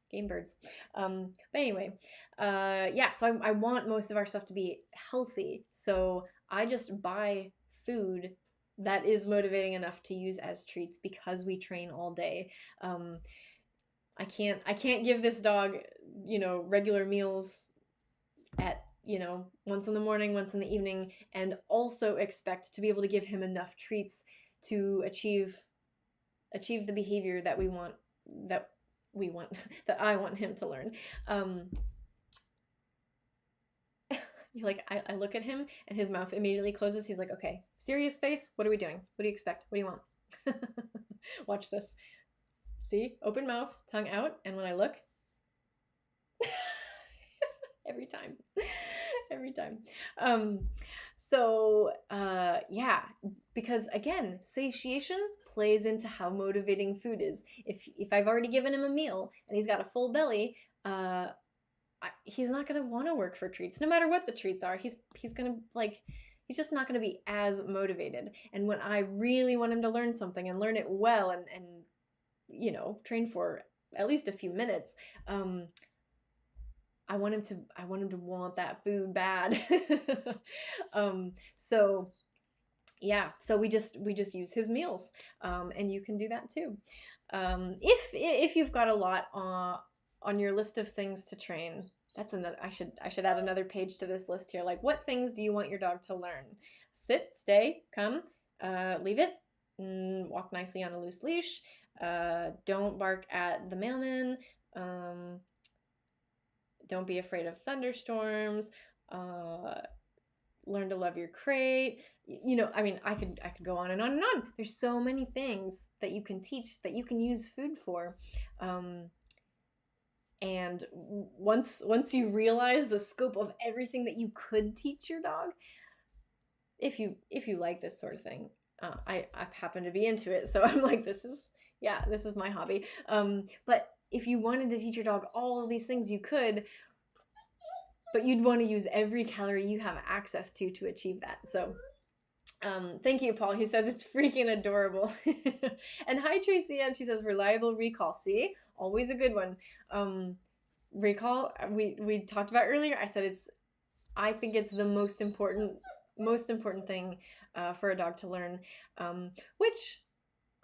game birds. But anyway, yeah, so I want most of our stuff to be healthy, so I just buy food that is motivating enough to use as treats because we train all day. I can't give this dog, you know, regular meals at, you know, once in the morning, once in the evening, and also expect to be able to give him enough treats to achieve the behavior that that I want him to learn. Like, I look at him and his mouth immediately closes. He's like, okay, serious face. What are we doing? What do you expect? What do you want? Watch this. See, open mouth, tongue out. And when I look, every time. Every time. Yeah, because again, satiation plays into how motivating food is. If I've already given him a meal and he's got a full belly, he's not gonna want to work for treats, no matter what the treats are. He's gonna like. He's just not going to be as motivated. And when I really want him to learn something and learn it well and train for at least a few minutes, I want him to want that food bad. So yeah, so we just use his meals, and you can do that too. If you've got a lot on your list of things to train, that's another. I should add another page to this list here. Like, what things do you want your dog to learn? Sit, stay, come, leave it, walk nicely on a loose leash. Don't bark at the mailman. Don't be afraid of thunderstorms. Learn to love your crate. I mean, I could go on and on and on. There's so many things that you can teach, that you can use food for. And once you realize the scope of everything that you could teach your dog, if you like this sort of thing, I happen to be into it, so I'm like, this is my hobby. But if you wanted to teach your dog all of these things, you could, but you'd want to use every calorie you have access to achieve that. So thank you, Paul. He says it's freaking adorable. And hi, Tracy Ann. She says reliable recall. See, always a good one. Recall, we talked about earlier. I said I think it's the most important thing for a dog to learn, which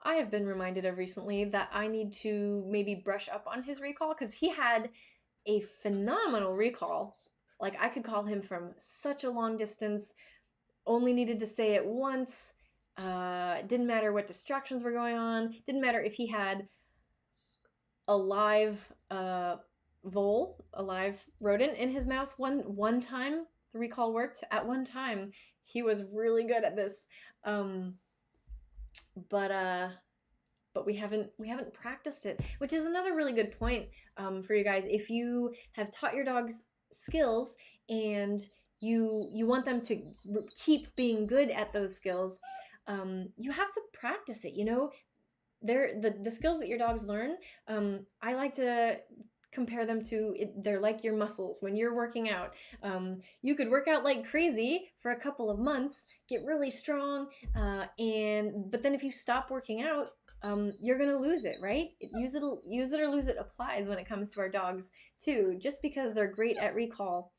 I have been reminded of recently, that I need to maybe brush up on his recall, because he had a phenomenal recall. Like, I could call him from such a long distance, only needed to say it once. Didn't matter what distractions were going on. Didn't matter if he had a live vole, a live rodent in his mouth. One time the recall worked. At one time, he was really good at this. But we haven't practiced it, which is another really good point for you guys. If you have taught your dogs skills and you want them to keep being good at those skills, you have to practice it. They're the skills that your dogs learn. I like to compare them to they're like your muscles when you're working out. You could work out like crazy for a couple of months, get really strong, but then if you stop working out, you're gonna lose it, right? Use it or lose it applies when it comes to our dogs too. Just because they're great at recall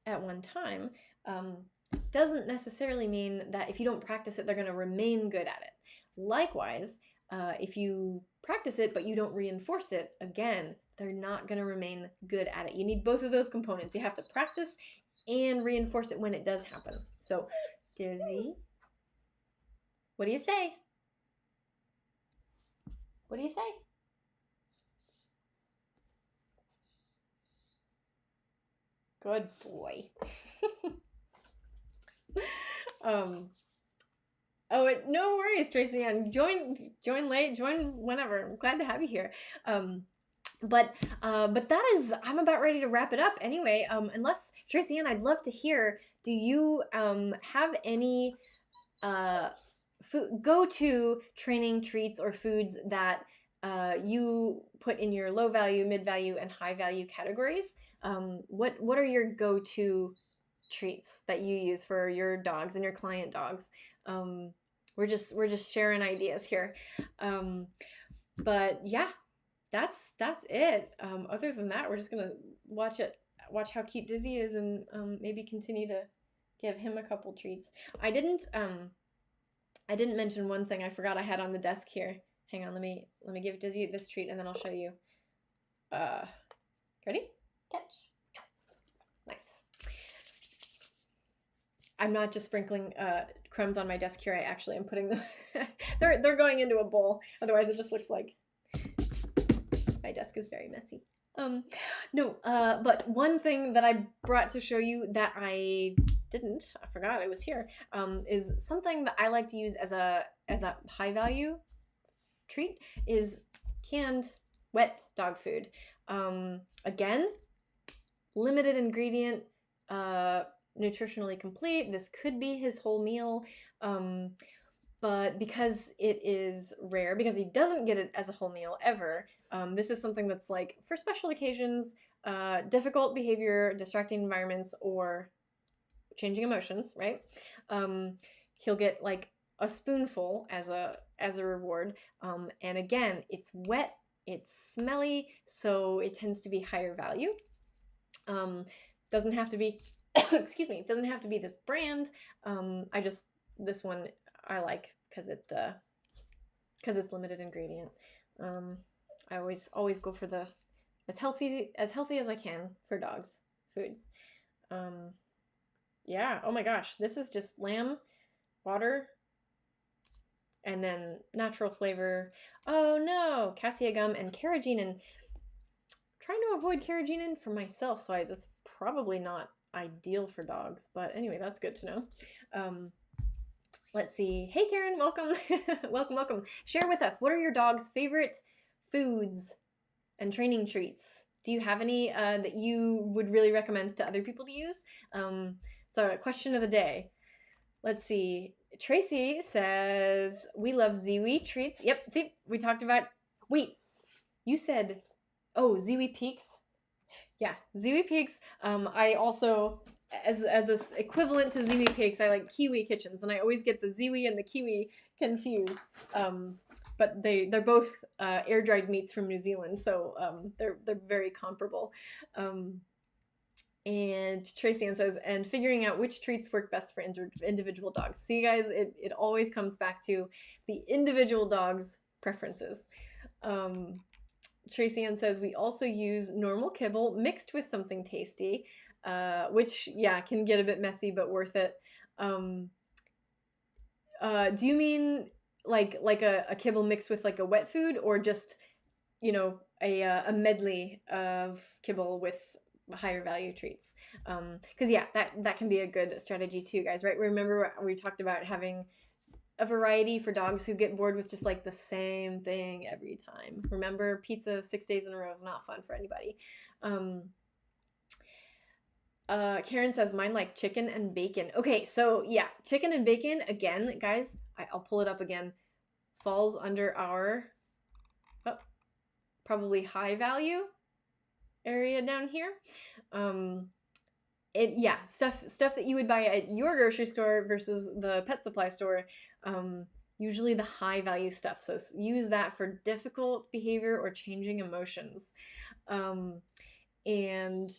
at one time doesn't necessarily mean that if you don't practice it, they're gonna remain good at it. Likewise, if you practice it but you don't reinforce it, again, they're not gonna remain good at it. You need both of those components. You have to practice and reinforce it when it does happen. So, Dizzy, what do you say? What do you say? Good boy. No worries, Tracy Ann. Join late, join whenever. I'm glad to have you here. But that is, I'm about ready to wrap it up anyway. Unless, Tracy Ann, I'd love to hear, do you have any go-to training treats or foods that you put in your low value, mid value, and high value categories? What are your go-to treats that you use for your dogs and your client dogs? We're just sharing ideas here. But yeah, that's it. Other than that, we're just gonna watch how cute Dizzy is, and maybe continue to give him a couple treats. I didn't mention one thing I forgot I had on the desk here. Hang on, let me give Dizzy this treat, and then I'll show you. Ready? Catch. Nice. I'm not just sprinkling crumbs on my desk here. I actually am putting them. they're going into a bowl. Otherwise, it just looks like my desk is very messy. But one thing that I brought to show you that I forgot it was here, is something that I like to use as a high value treat is canned wet dog food. Again, limited ingredient, nutritionally complete. This could be his whole meal. But because it is rare, because he doesn't get it as a whole meal ever, this is something that's like for special occasions, difficult behavior, distracting environments, or changing emotions, right? He'll get like a spoonful as a reward. And again, it's wet, it's smelly, so it tends to be higher value. Doesn't have to be, excuse me, doesn't have to be this brand. This one I like because it's limited ingredient. I always go for the as healthy as I can for dogs foods. Yeah. Oh my gosh, this is just lamb, water, and then natural flavor. Oh no, cassia gum and carrageenan. Trying to avoid carrageenan for myself, so that's probably not ideal for dogs. But anyway, that's good to know. Let's see. Hey Karen, welcome. welcome. Share with us, what are your dog's favorite foods and training treats? Do you have any that you would really recommend to other people to use? So question of the day. Let's see. Tracy says, we love Ziwi treats. Yep, see, we talked about, wait, you said, oh, Ziwi Peaks? Yeah, Ziwi Peaks. I also, as a equivalent to Ziwi Peaks, I like Kiwi Kitchens, and I always get the Ziwi and the Kiwi confused. But they're both air dried meats from New Zealand, so they're very comparable. And Tracy Ann says, and figuring out which treats work best for individual dogs. See, guys, it always comes back to the individual dog's preferences. Tracy Ann says, we also use normal kibble mixed with something tasty, which, yeah, can get a bit messy, but worth it. Do you mean like a kibble mixed with like a wet food, or just, you know, a medley of kibble with higher value treats? Because yeah, that can be a good strategy too, guys, right? Remember we talked about having a variety for dogs who get bored with just like the same thing every time. Remember, pizza 6 days in a row is not fun for anybody. Karen says, mine like chicken and bacon. Okay, so yeah, chicken and bacon, again, guys, I'll pull it up again, falls under our probably high value area down here. Stuff that you would buy at your grocery store versus the pet supply store, usually the high value stuff. So use that for difficult behavior or changing emotions. And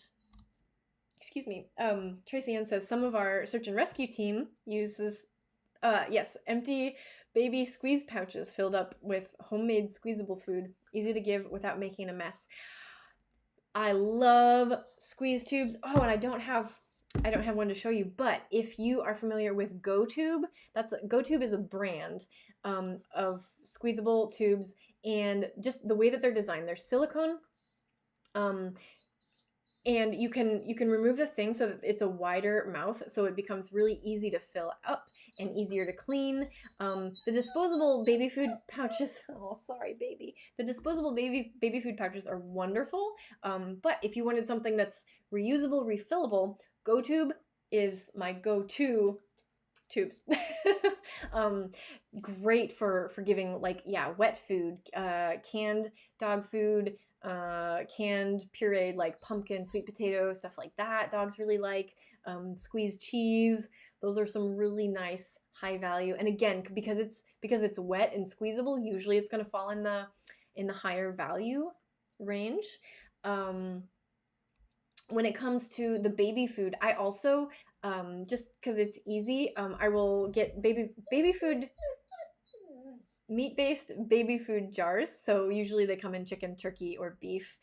excuse me, Tracy Ann says, some of our search and rescue team uses, yes, empty baby squeeze pouches filled up with homemade squeezable food, easy to give without making a mess. I love squeeze tubes. Oh, and I don't have one to show you, but if you are familiar with GoTube, GoTube is a brand of squeezable tubes, and just the way that they're designed, they're silicone, and you can remove the thing so that it's a wider mouth, so it becomes really easy to fill up and easier to clean. The disposable baby food pouches, oh sorry baby, the disposable baby food pouches are wonderful, but if you wanted something that's reusable, refillable, GoTube is my go-to tubes. Great for giving, like, yeah, wet food, canned dog food, canned pureed like pumpkin, sweet potato, stuff like that dogs really like. Squeezed cheese, those are some really nice high value, and again, because it's wet and squeezable, usually it's going to fall in the higher value range. When it comes to the baby food, I also, just because it's easy, I will get baby food, meat-based baby food jars. So usually they come in chicken, turkey, or beef.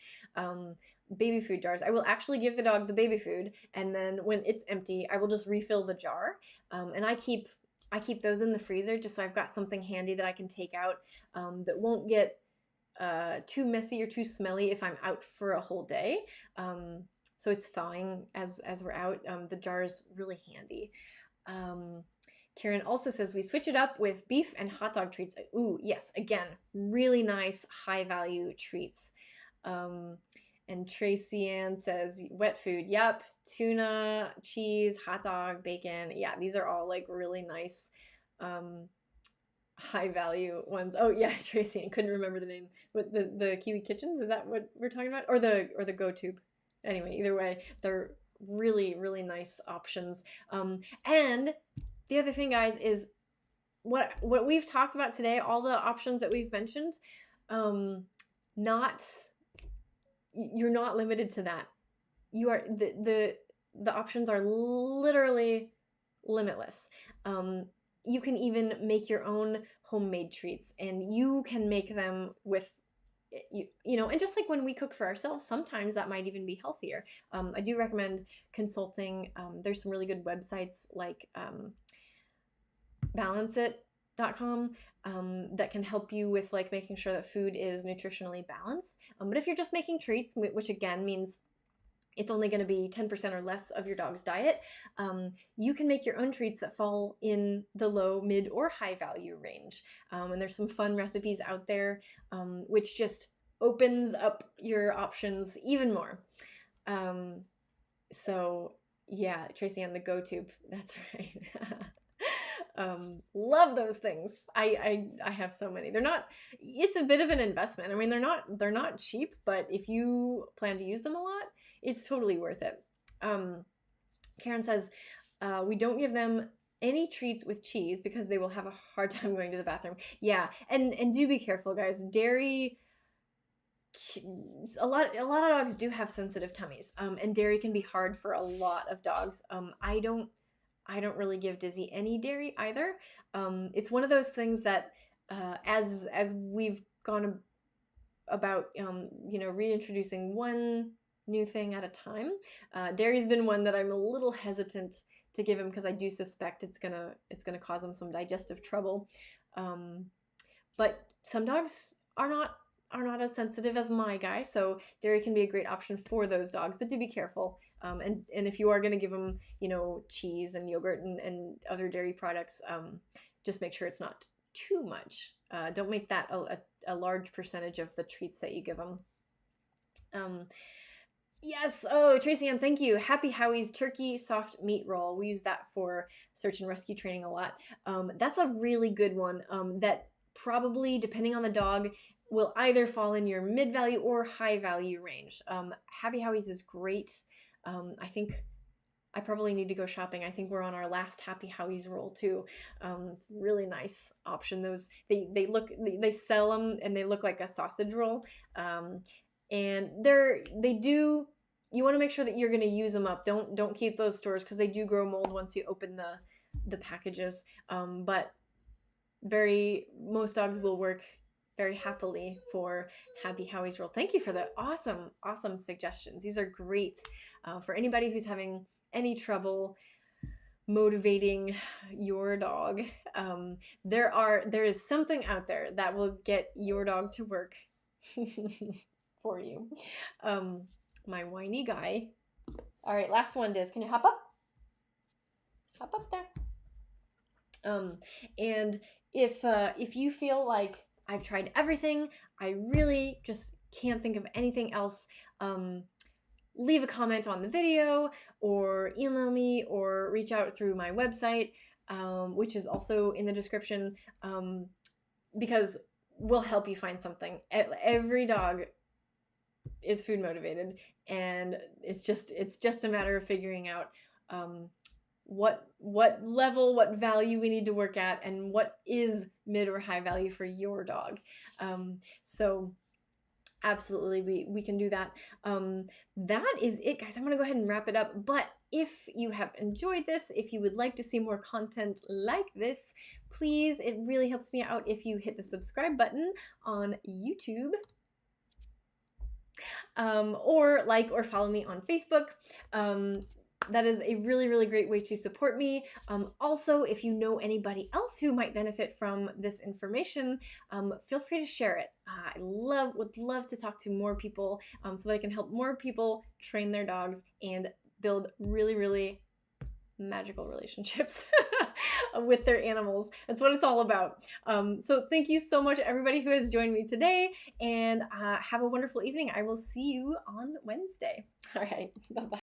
Baby food jars. I will actually give the dog the baby food, and then when it's empty, I will just refill the jar. And I keep those in the freezer just so I've got something handy that I can take out, that won't get too messy or too smelly if I'm out for a whole day. So it's thawing as we're out. The jar is really handy. Karen also says, we switch it up with beef and hot dog treats. Ooh, yes, again, really nice high value treats. And Tracy Ann says wet food. Yep, tuna, cheese, hot dog, bacon. Yeah, these are all like really nice high value ones. Oh yeah, Tracy Ann, couldn't remember the name. What, the Kiwi Kitchens, is that what we're talking about? Or the Go Tube. Anyway, either way, they're really, really nice options. And the other thing, guys, is what we've talked about today, all the options that we've mentioned, you're not limited to that. You are the options are literally limitless. You can even make your own homemade treats, and you can make them with you know, and just like when we cook for ourselves, sometimes that might even be healthier. I do recommend consulting. There's some really good websites like balanceit.com that can help you with like making sure that food is nutritionally balanced. But if you're just making treats, which again means it's only going to be 10% or less of your dog's diet, you can make your own treats that fall in the low, mid, or high value range. And there's some fun recipes out there, which just opens up your options even more. So yeah, Tracy on the Go Tube, that's right. Love those things. I have so many. It's a bit of an investment. I mean, they're not cheap, but if you plan to use them a lot, it's totally worth it. Karen says, we don't give them any treats with cheese because they will have a hard time going to the bathroom. Yeah, and do be careful, guys. Dairy, a lot of dogs do have sensitive tummies, and dairy can be hard for a lot of dogs. I don't really give Dizzy any dairy either. It's one of those things that as we've gone about you know, reintroducing one new thing at a time, dairy's been one that I'm a little hesitant to give him because I do suspect it's gonna cause him some digestive trouble. But some dogs are not as sensitive as my guy, so dairy can be a great option for those dogs, but do be careful. And if you are going to give them, you know, cheese and yogurt and other dairy products, just make sure it's not too much. Don't make that a large percentage of the treats that you give them. Yes. Oh, Tracy Ann, thank you. Happy Howie's turkey soft meat roll. We use that for search and rescue training a lot. That's a really good one. That probably, depending on the dog, will either fall in your mid-value or high-value range. Happy Howie's is great. I think I probably need to go shopping. I think we're on our last Happy Howie's roll too. It's a really nice option. Those they sell them and they look like a sausage roll. And you want to make sure that you're going to use them up. Don't keep those stores because they do grow mold once you open the packages. But most dogs will work very happily for Happy Howie's roll. Thank you for the awesome suggestions. These are great for anybody who's having any trouble motivating your dog. There is something out there that will get your dog to work for you. My whiny guy. All right, last one, Diz. Can you hop up? Hop up there. And if you feel like I've tried everything, I really just can't think of anything else, leave a comment on the video or email me or reach out through my website, which is also in the description, because we'll help you find something. Every dog is food motivated, and it's just a matter of figuring out what level, what value we need to work at, and what is mid or high value for your dog. So absolutely, we can do that. That is it, guys. I'm gonna go ahead and wrap it up. But if you have enjoyed this, if you would like to see more content like this, please, it really helps me out if you hit the subscribe button on YouTube. Or like or follow me on Facebook. That is a really, really great way to support me. Also, if you know anybody else who might benefit from this information, feel free to share it. I would love to talk to more people so that I can help more people train their dogs and build really, really magical relationships. with their animals. That's what it's all about. So thank you so much, everybody who has joined me today, and have a wonderful evening. I will see you on Wednesday. All right, bye-bye.